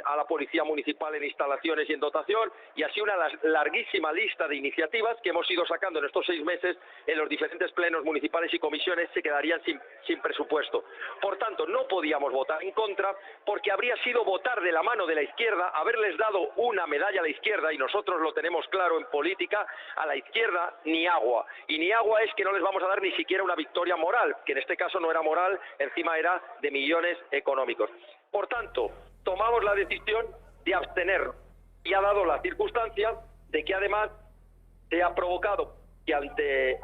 a la Policía Municipal en instalaciones y en dotación, y así una larguísima lista de iniciativas que hemos ido sacando en estos 6 meses en los diferentes plenos municipales y comisiones se quedarían sin presupuesto. Por tanto, no podíamos votar en contra porque habría sido votar de la mano de la izquierda, haberles dado una medalla a la izquierda, y nosotros lo tenemos claro en política, a la izquierda ni agua. Y ni agua es que no les vamos a dar ni siquiera una victoria moral, que en este caso no era moral, encima era de millones económicos. Por tanto, tomamos la decisión de abstener, y ha dado la circunstancia de que además se ha provocado que ante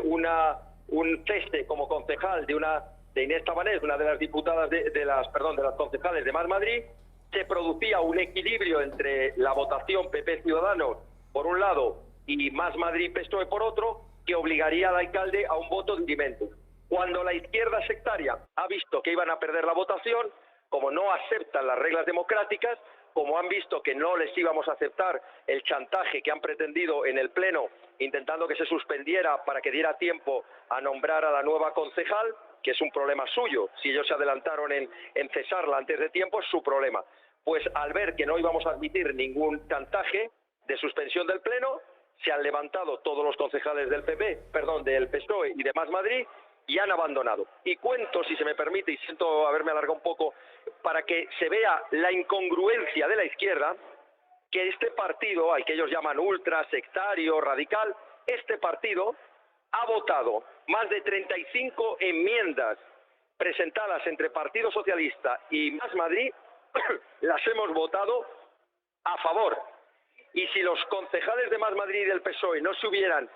un cese como concejal de Inés Tabanés, una de las diputadas de las concejales de Más Madrid, se producía un equilibrio entre la votación PP Ciudadanos por un lado y Más Madrid PSOE por otro, que obligaría al alcalde a un voto dirimento. Cuando la izquierda sectaria ha visto que iban a perder la votación, como no aceptan las reglas democráticas, como han visto que no les íbamos a aceptar el chantaje que han pretendido en el Pleno, intentando que se suspendiera para que diera tiempo a nombrar a la nueva concejal, que es un problema suyo, si ellos se adelantaron en cesarla antes de tiempo, es su problema. Pues al ver que no íbamos a admitir ningún chantaje de suspensión del Pleno, se han levantado todos los concejales del del PSOE y de Más Madrid, y han abandonado. Y cuento, si se me permite, y siento haberme alargado un poco, para que se vea la incongruencia de la izquierda, que este partido, al que ellos llaman ultra, sectario, radical, este partido ha votado más de 35 enmiendas presentadas entre Partido Socialista y Más Madrid, las hemos votado a favor. Y si los concejales de Más Madrid y del PSOE no se hubieran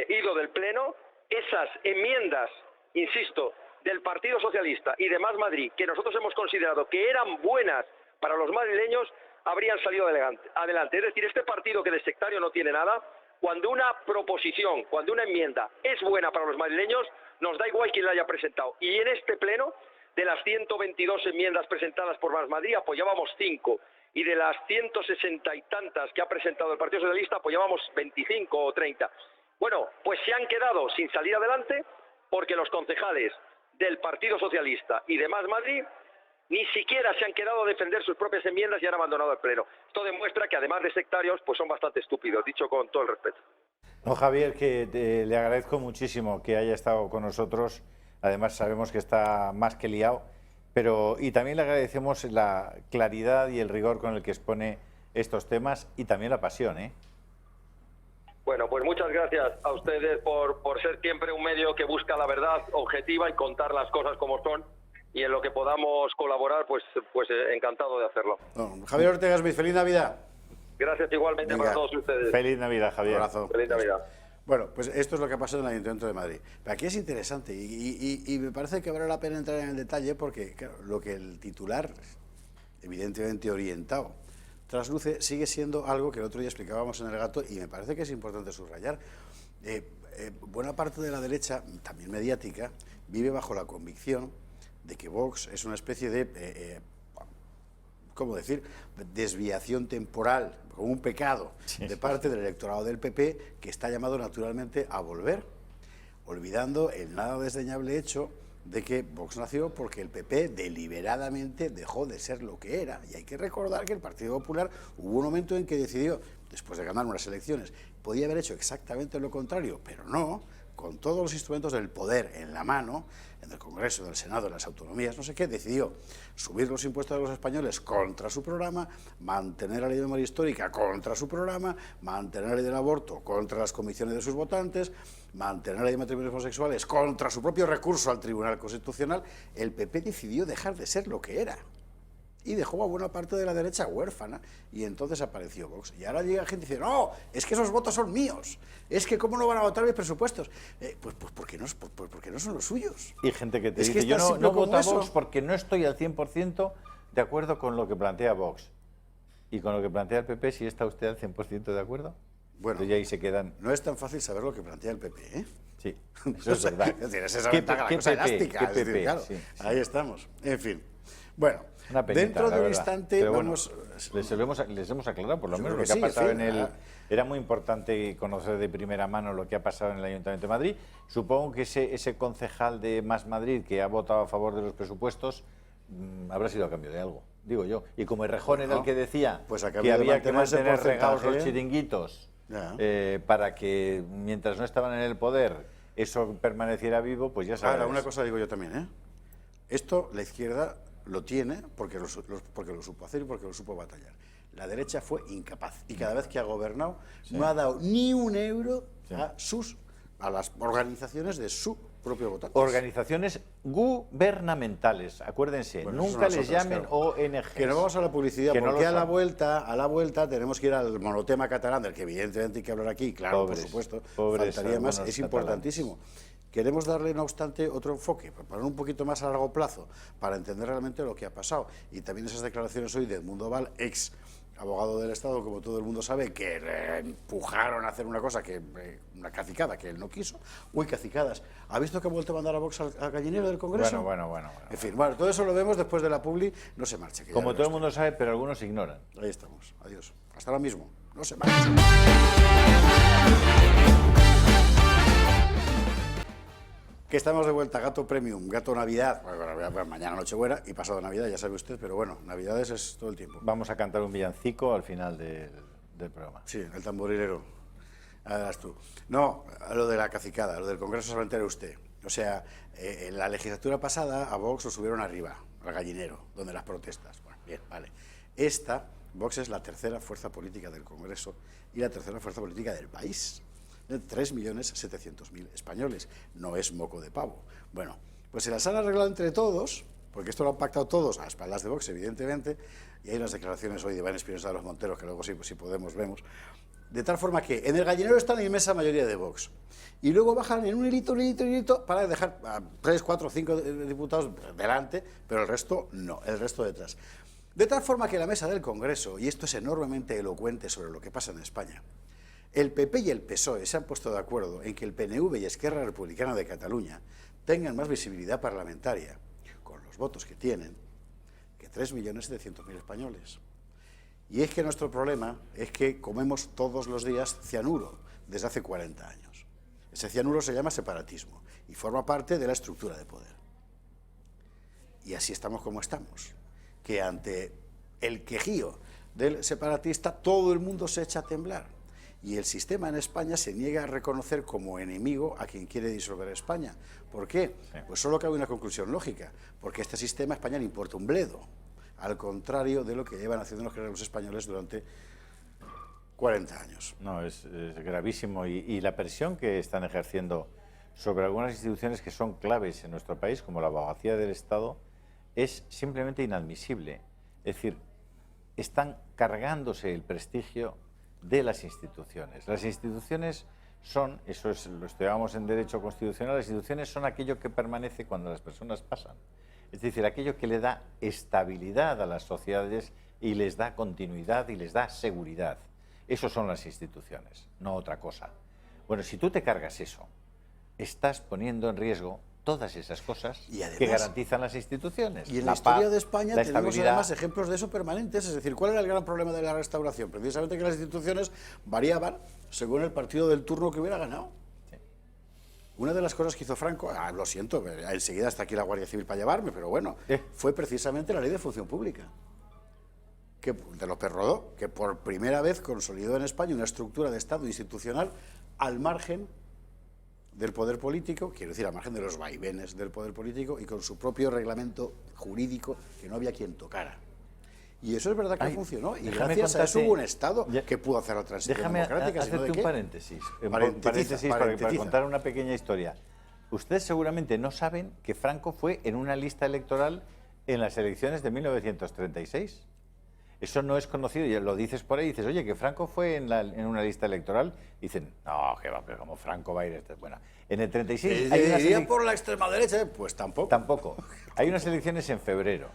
ido del Pleno, esas enmiendas, insisto, del Partido Socialista y de Más Madrid, que nosotros hemos considerado que eran buenas para los madrileños, habrían salido adelante. Es decir, este partido que de sectario no tiene nada, cuando una proposición, cuando una enmienda es buena para los madrileños, nos da igual quién la haya presentado. Y en este Pleno, de las 122 enmiendas presentadas por Más Madrid, apoyábamos 5. Y de las 160 y tantas que ha presentado el Partido Socialista, apoyábamos 25 o 30. Bueno, pues se han quedado sin salir adelante porque los concejales del Partido Socialista y de Más Madrid ni siquiera se han quedado a defender sus propias enmiendas y han abandonado el Pleno. Esto demuestra que además de sectarios, pues son bastante estúpidos, dicho con todo el respeto. No, Javier, que le agradezco muchísimo que haya estado con nosotros. Además sabemos que está más que liado, y también le agradecemos la claridad y el rigor con el que expone estos temas y también la pasión, ¿eh? Bueno, pues muchas gracias a ustedes por ser siempre un medio que busca la verdad objetiva y contar las cosas como son, y en lo que podamos colaborar, pues encantado de hacerlo. No, Javier Ortega Smith, feliz Navidad. Gracias igualmente. Venga. Para todos ustedes. Feliz Navidad, Javier. Un abrazo. Feliz Navidad. Bueno, pues esto es lo que ha pasado en el Ayuntamiento de Madrid. Pero aquí es interesante y me parece que vale la pena entrar en el detalle porque, claro, lo que el titular, evidentemente orientado, trasluce, sigue siendo algo que el otro día explicábamos en El Gato y me parece que es importante subrayar. Buena parte de la derecha, también mediática, vive bajo la convicción de que Vox es una especie de, ¿cómo decir?, desviación temporal, como un pecado, de parte del electorado del PP, que está llamado naturalmente a volver, olvidando el nada desdeñable hecho de que Vox nació porque el PP deliberadamente dejó de ser lo que era. Y hay que recordar que el Partido Popular hubo un momento en que decidió, después de ganar unas elecciones, podía haber hecho exactamente lo contrario, pero no, con todos los instrumentos del poder en la mano, en el Congreso, en el Senado, en las autonomías, no sé qué, decidió subir los impuestos de los españoles contra su programa, mantener la ley de memoria histórica contra su programa, mantener la ley del aborto contra las convicciones de sus votantes, mantener la ley de matrimonios homosexuales contra su propio recurso al Tribunal Constitucional. El PP decidió dejar de ser lo que era y dejó a buena parte de la derecha huérfana, y entonces apareció Vox. Y ahora llega gente y dice, no, es que esos votos son míos, es que cómo no van a votar mis presupuestos. Pues porque no son los suyos. Y gente que te es dice, que yo no voto a eso. Vox porque no estoy al 100% de acuerdo con lo que plantea Vox. ¿Y con lo que plantea el PP, si está usted al 100% de acuerdo? Bueno, Entonces, ya ahí se quedan... no es tan fácil saber lo que plantea el PP, ¿eh? Sí, eso es verdad. Es decir, es esa ¿Qué ventaja, la qué cosa PP? elástica. ¿Qué Es decir, PP? claro, Sí, sí. ahí estamos. En fin. Bueno, Una penita, dentro la de un verdad. instante Pero bueno, vamos... les hemos aclarado por lo Yo menos creo lo que que ha sí, pasado en fin, en el... Era muy importante conocer de primera mano lo que ha pasado en el Ayuntamiento de Madrid. Supongo que ese concejal de Más Madrid que ha votado a favor de los presupuestos habrá sido a cambio de algo, digo yo. Y como Errejón era el que decía pues a que cambio de había que mantener ese mantener regados porcentaje, los chiringuitos Ya. para que mientras no estaban en el poder eso permaneciera vivo, pues ya sabes. Ahora, una cosa digo yo también, ¿eh? Esto la izquierda lo tiene porque lo supo hacer y porque lo supo batallar. La derecha fue incapaz y cada vez que ha gobernado no ha dado ni un euro a las organizaciones de su propio votante. Organizaciones gubernamentales, acuérdense, Bueno, nunca eso les nosotros, llamen claro. ONGs. Que no vamos a la publicidad, Que no porque lo a la son. vuelta tenemos que ir al monotema catalán, del que evidentemente hay que hablar aquí, claro, Pobres, por supuesto, pobres faltaría más, algunos es importantísimo. Queremos darle, no obstante, otro enfoque, para poner un poquito más a largo plazo, para entender realmente lo que ha pasado. Y también esas declaraciones hoy de Edmundo Val, ex abogado del Estado, como todo el mundo sabe, que le empujaron a hacer una cosa, una cacicada que él no quiso. Uy, cacicadas. ¿Ha visto que ha vuelto a mandar a Vox al gallinero del Congreso? Bueno. En fin, bueno, todo eso lo vemos después de la publi. No se marche. Que ya Como verá todo el usted. mundo sabe, pero algunos ignoran. Ahí estamos. Adiós. Hasta ahora mismo. No se marche. Que estamos de vuelta, Gato Premium, Gato Navidad. Bueno, mañana Nochebuena y pasado Navidad, ya sabe usted, pero bueno, Navidades es todo el tiempo. Vamos a cantar un villancico al final del programa. Sí, el tamborilero. Verás tú. No, a lo de la cacicada, lo del Congreso solamente era usted. O sea, en la legislatura pasada a Vox lo subieron arriba, al gallinero, donde las protestas. Bueno, bien, vale. Vox es la tercera fuerza política del Congreso y la tercera fuerza política del país. 3.700.000 españoles. No es moco de pavo. Bueno, pues se las han arreglado entre todos, porque esto lo han pactado todos, a espaldas de Vox, evidentemente, y hay unas declaraciones hoy de Iván Espinosa de los Monteros, que luego si podemos vemos, de tal forma que en el gallinero está la inmensa mayoría de Vox, y luego bajan en un hilito, para dejar a 3, 4, 5 diputados delante, pero el resto no, el resto detrás. De tal forma que la mesa del Congreso, y esto es enormemente elocuente sobre lo que pasa en España, el PP y el PSOE se han puesto de acuerdo en que el PNV y Esquerra Republicana de Cataluña tengan más visibilidad parlamentaria, con los votos que tienen, que 3.700.000 españoles. Y es que nuestro problema es que comemos todos los días cianuro desde hace 40 años. Ese cianuro se llama separatismo y forma parte de la estructura de poder. Y así estamos como estamos, que ante el quejío del separatista todo el mundo se echa a temblar. Y el sistema en España se niega a reconocer como enemigo a quien quiere disolver España. ¿Por qué? Pues solo cabe una conclusión lógica, porque este sistema a España le importa un bledo, al contrario de lo que llevan haciendo los españoles durante 40 años. No, es gravísimo y la presión que están ejerciendo sobre algunas instituciones que son claves en nuestro país, como la abogacía del Estado, es simplemente inadmisible. Es decir, están cargándose el prestigio de las instituciones. Las instituciones son, eso es, lo estudiábamos en Derecho Constitucional, las instituciones son aquello que permanece cuando las personas pasan. Es decir, aquello que le da estabilidad a las sociedades y les da continuidad y les da seguridad. Eso son las instituciones, no otra cosa. Bueno, si tú te cargas eso, estás poniendo en riesgo todas esas cosas y además, que garantizan las instituciones. Y en la historia paz, de España la tenemos estabilidad. además ejemplos de eso permanentes. Es decir, ¿cuál era el gran problema de la restauración? Precisamente que las instituciones variaban según el partido del turno que hubiera ganado. Sí. Una de las cosas que hizo Franco, lo siento, enseguida está aquí la Guardia Civil para llevarme, pero bueno, fue precisamente la Ley de Función Pública, que de López Rodó, que por primera vez consolidó en España una estructura de Estado institucional al margen del poder político, quiero decir, al margen de los vaivenes del poder político y con su propio reglamento jurídico que no había quien tocara. Y eso es verdad que funcionó, y gracias a eso hubo un Estado que pudo hacer la transición democrática. Déjame hacerte un paréntesis, para contar una pequeña historia. Ustedes seguramente no saben que Franco fue en una lista electoral en las elecciones de 1936. Eso no es conocido, y lo dices por ahí, dices, oye, que Franco fue en una lista electoral, y dicen, no, que va, pero como Franco va a ir... Bueno, en el 36... ¿Iría por la extrema derecha? Pues tampoco. Tampoco. Hay unas elecciones en febrero.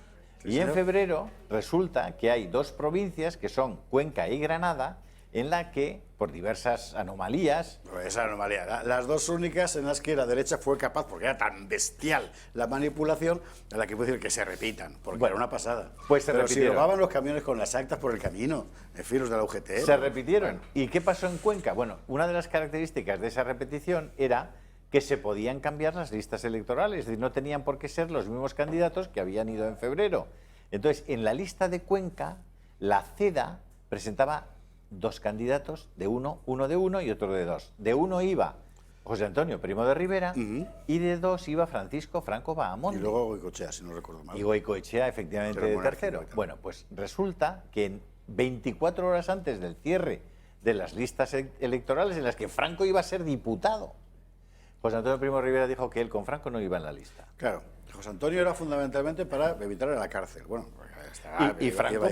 Sí, y en señor. febrero resulta que hay dos provincias, que son Cuenca y Granada, en la que, por diversas anomalías... Pues esa anomalía. Las dos únicas en las que la derecha fue capaz, porque era tan bestial la manipulación, a la que puedo decir que se repitan, porque Bueno, era una pasada. pues se Pero si repitieron. robaban los camiones con las actas por el camino, en fin, los de la UGT. Se repitieron. ¿Y qué pasó en Cuenca? Bueno, una de las características de esa repetición era que se podían cambiar las listas electorales, es decir, no tenían por qué ser los mismos candidatos que habían ido en febrero. Entonces, en la lista de Cuenca, la CEDA presentaba dos candidatos, uno de uno y otro de dos. De uno iba José Antonio Primo de Rivera y de dos iba Francisco Franco Y Bahamonde. luego Goicoechea, si no recuerdo mal. Y Goicoechea, efectivamente, Pero de monárquico tercero. y tal. Bueno, pues resulta que en 24 horas antes del cierre de las listas electorales en las que Franco iba a ser diputado, José Antonio Primo de Rivera dijo que él con Franco no iba en la lista. Claro, José Antonio era fundamentalmente para evitar la cárcel. Bueno, Y Franco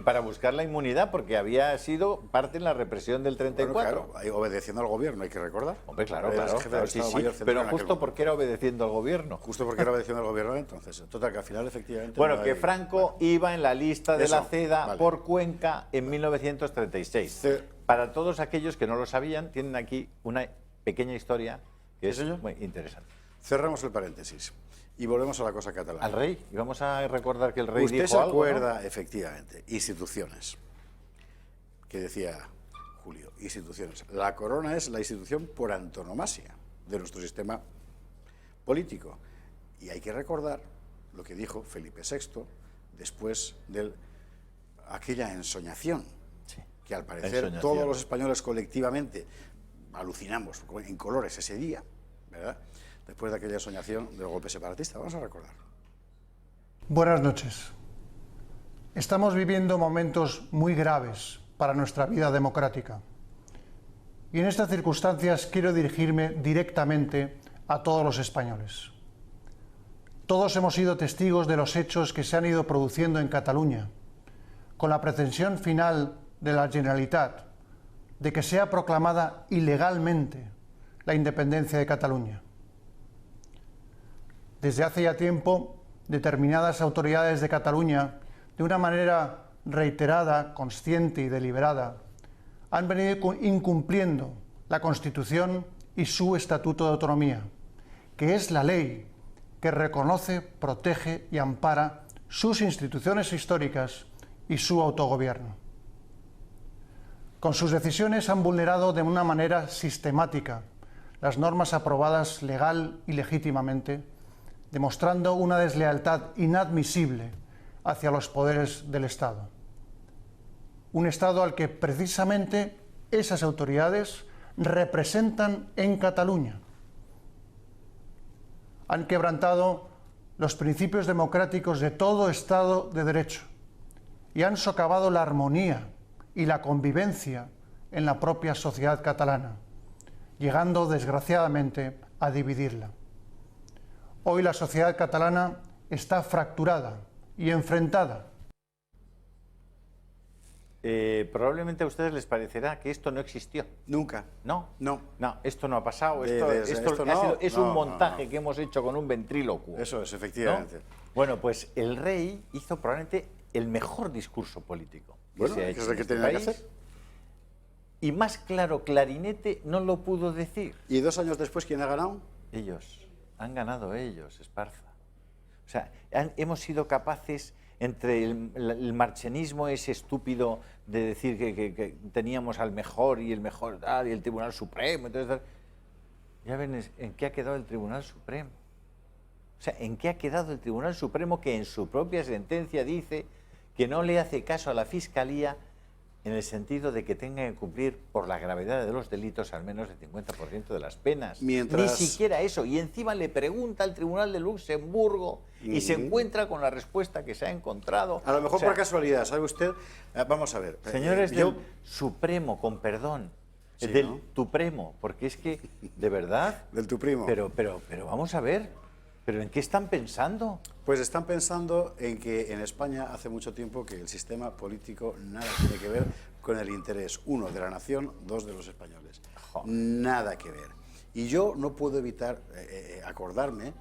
para buscar la inmunidad, porque había sido parte en la represión del 34. Bueno, claro, obedeciendo al gobierno, hay que recordar. Hombre, claro, Era claro, jefe del claro, sí, Estado sí, Mayor Central pero en aquel justo momento. porque era obedeciendo al gobierno. Justo porque era obedeciendo al gobierno entonces. Total, que al final efectivamente... Bueno, no que hay- Franco iba en la lista de Eso, la CEDA vale. por Cuenca en 1936. Sí. Para todos aquellos que no lo sabían, tienen aquí una pequeña historia que es Sí, señor. muy interesante. Cerramos el paréntesis y volvemos a la cosa catalana. Al rey, y vamos a recordar que el rey Usted dijo se algo, ¿no? acuerda, efectivamente, instituciones, que decía Julio, instituciones. La corona es la institución por antonomasia de nuestro sistema político. Y hay que recordar lo que dijo Felipe VI después de aquella ensoñación, Sí, que al parecer ensoñación. todos los españoles colectivamente alucinamos en colores ese día, ¿verdad? Después de aquella ensoñación del golpe separatista. Vamos a recordar. Buenas noches. Estamos viviendo momentos muy graves para nuestra vida democrática. Y en estas circunstancias quiero dirigirme directamente a todos los españoles. Todos hemos sido testigos de los hechos que se han ido produciendo en Cataluña, con la pretensión final de la Generalitat de que sea proclamada ilegalmente la independencia de Cataluña. Desde hace ya tiempo, determinadas autoridades de Cataluña, de una manera reiterada, consciente y deliberada, han venido incumpliendo la Constitución y su Estatuto de Autonomía, que es la ley que reconoce, protege y ampara sus instituciones históricas y su autogobierno. Con sus decisiones han vulnerado de una manera sistemática las normas aprobadas legal y legítimamente, demostrando una deslealtad inadmisible hacia los poderes del Estado. Un Estado al que precisamente esas autoridades representan en Cataluña. Han quebrantado los principios democráticos de todo Estado de Derecho y han socavado la armonía y la convivencia en la propia sociedad catalana, llegando desgraciadamente a dividirla. Hoy la sociedad catalana está fracturada y enfrentada. Probablemente a ustedes les parecerá que esto no existió. Nunca. No, No. no, esto no ha pasado. De- Esto, de- esto esto ha no, sido- es no, un no, montaje no. que hemos hecho con un ventrílocuo. Eso es, ¿no? efectivamente. Bueno, pues el rey hizo probablemente el mejor discurso político Bueno, se ha que hecho es el en que este tenía que país. hacer. Y más claro, clarinete no lo pudo decir. ¿Y 2 años después quién ha ganado? Ellos, han ganado ellos, Esparza. O sea, hemos sido capaces, entre el marchenismo ese estúpido de decir que teníamos al mejor y el mejor y el Tribunal Supremo, entonces, ya ven en qué ha quedado el Tribunal Supremo. O sea, en qué ha quedado el Tribunal Supremo, que en su propia sentencia dice que no le hace caso a la Fiscalía en el sentido de que tenga que cumplir por la gravedad de los delitos al menos el 50% de las penas. Mientras- Ni siquiera eso. Y encima le pregunta al Tribunal de Luxemburgo y se encuentra con la respuesta que se ha encontrado. A lo mejor O sea, por casualidad, ¿sabe usted? Vamos a ver. señores yo- del Supremo, con perdón, Sí, del ¿no? Tupremo, porque es que, de verdad, Del tu primo. pero vamos a ver, ¿pero en qué están pensando? Pues están pensando en que en España hace mucho tiempo que el sistema político nada tiene que ver con el interés, 1, de la nación, 2, de los españoles. Joder. Nada que ver. Y yo no puedo evitar acordarme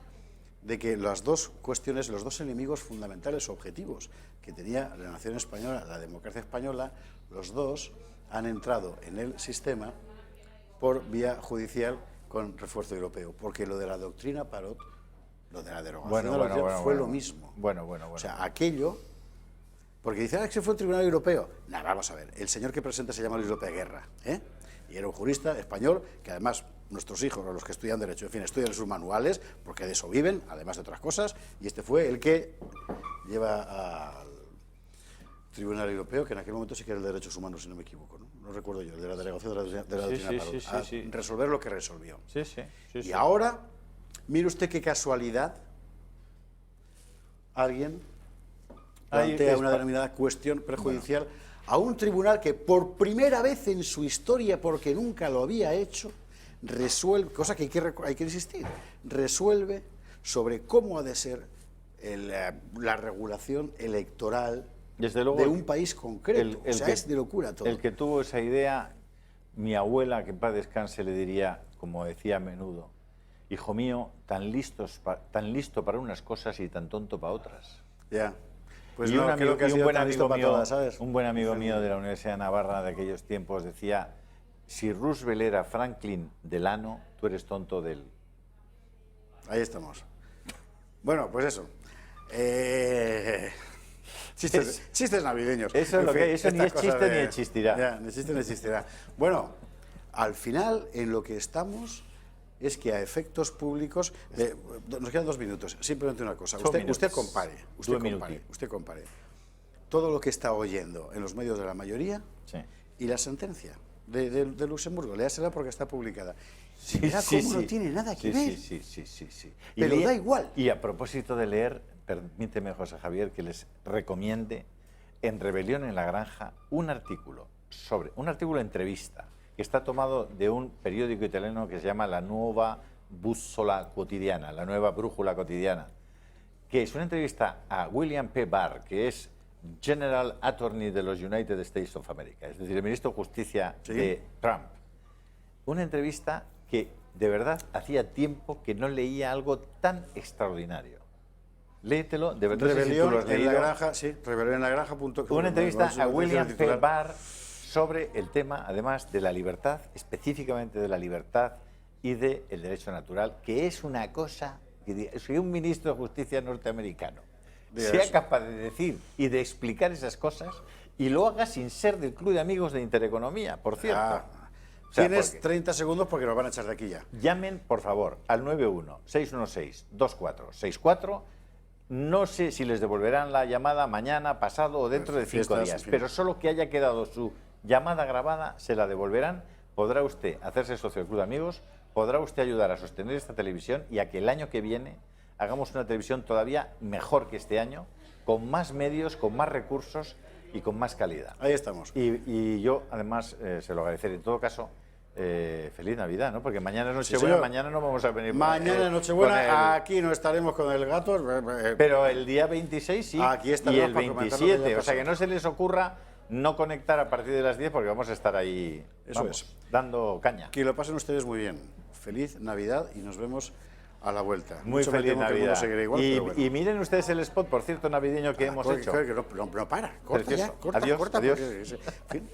de que las dos cuestiones, los dos enemigos fundamentales objetivos que tenía la nación española, la democracia española, los dos han entrado en el sistema por vía judicial con refuerzo europeo, porque lo de la doctrina Parot, lo de la derogación de la doctrina fue lo mismo. O sea, aquello, porque dice, que se fue el Tribunal Europeo. Nada, vamos a ver, el señor que presenta se llama Luis López Guerra, y era un jurista español que además nuestros hijos, o los que estudian Derecho, en fin, estudian sus manuales, porque de eso viven, además de otras cosas, y este fue el que lleva al Tribunal Europeo, que en aquel momento sí que era el de Derechos Humanos, si no me equivoco, no recuerdo yo, el de la delegación de la doctrina Parot, a resolver lo que resolvió. Y ahora, mire usted qué casualidad, alguien plantea una denominada cuestión prejudicial a un tribunal que por primera vez en su historia, porque nunca lo había hecho, resuelve, cosa que hay que insistir, resuelve sobre cómo ha de ser la regulación electoral desde luego, de un país concreto. O sea, es de locura todo. El que tuvo esa idea, mi abuela, que en paz descanse, le diría, como decía a menudo, hijo mío, tan listo para unas cosas y tan tonto para otras. Ya. Pues y no, un buen amigo mío de la Universidad de Navarra de aquellos tiempos decía, si Roosevelt era Franklin Delano, tú eres tonto de él. Ahí estamos. Bueno, pues eso. Chistes navideños. Eso es lo que eso ni es chiste ni existirá. Ya, ni chiste ni existirá. Bueno, al final en lo que estamos es que a efectos públicos, nos quedan 2 minutos, simplemente una cosa, usted compare todo lo que está oyendo en los medios de la mayoría y la sentencia de Luxemburgo, léasela porque está publicada. ¿Cómo no tiene nada que ver? Sí. Pero da igual. Y a propósito de leer, permíteme, José Javier, que les recomiende en Rebelión en la Granja un artículo entrevista, que está tomado de un periódico italiano que se llama La Nuova Bussola Quotidiana, la Nueva Brújula Cotidiana, que es una entrevista a William P. Barr, que es General Attorney de los United States of America, es decir, el ministro de Justicia de Trump. Una entrevista que, de verdad, hacía tiempo que no leía algo tan extraordinario. Léetelo, de verdad. Rebelión en la Granja, rebelionenlagranja.com. Una entrevista a William P. Barr sobre el tema, además, de la libertad, específicamente de la libertad y del derecho natural, que es una cosa que si un ministro de Justicia norteamericano sea capaz de decir y de explicar esas cosas y lo haga sin ser del Club de Amigos de Intereconomía, por cierto. Tienes 30 segundos porque nos van a echar de aquí ya. Llamen, por favor, al 91-616-2464. No sé si les devolverán la llamada mañana, pasado o dentro de 5 días, pero solo que haya quedado su llamada grabada se la devolverán. Podrá usted hacerse socio del Club de Amigos, podrá usted ayudar a sostener esta televisión y a que el año que viene hagamos una televisión todavía mejor que este año, con más medios, con más recursos y con más calidad. Ahí estamos. Y yo, además, se lo agradeceré. En todo caso, feliz Navidad, ¿no? Porque mañana es Nochebuena, mañana no vamos a venir. Mañana es Nochebuena, aquí no estaremos con el gato. Pero el día 26 sí, aquí y el 27, o sea que no se les ocurra no conectar a partir de las 10 porque vamos a estar ahí, dando caña. Que lo pasen ustedes muy bien. Feliz Navidad y nos vemos a la vuelta. Muy feliz Navidad. Igual, y miren ustedes el spot, por cierto, navideño que hemos hecho. No para, corta, adiós. porque, en fin.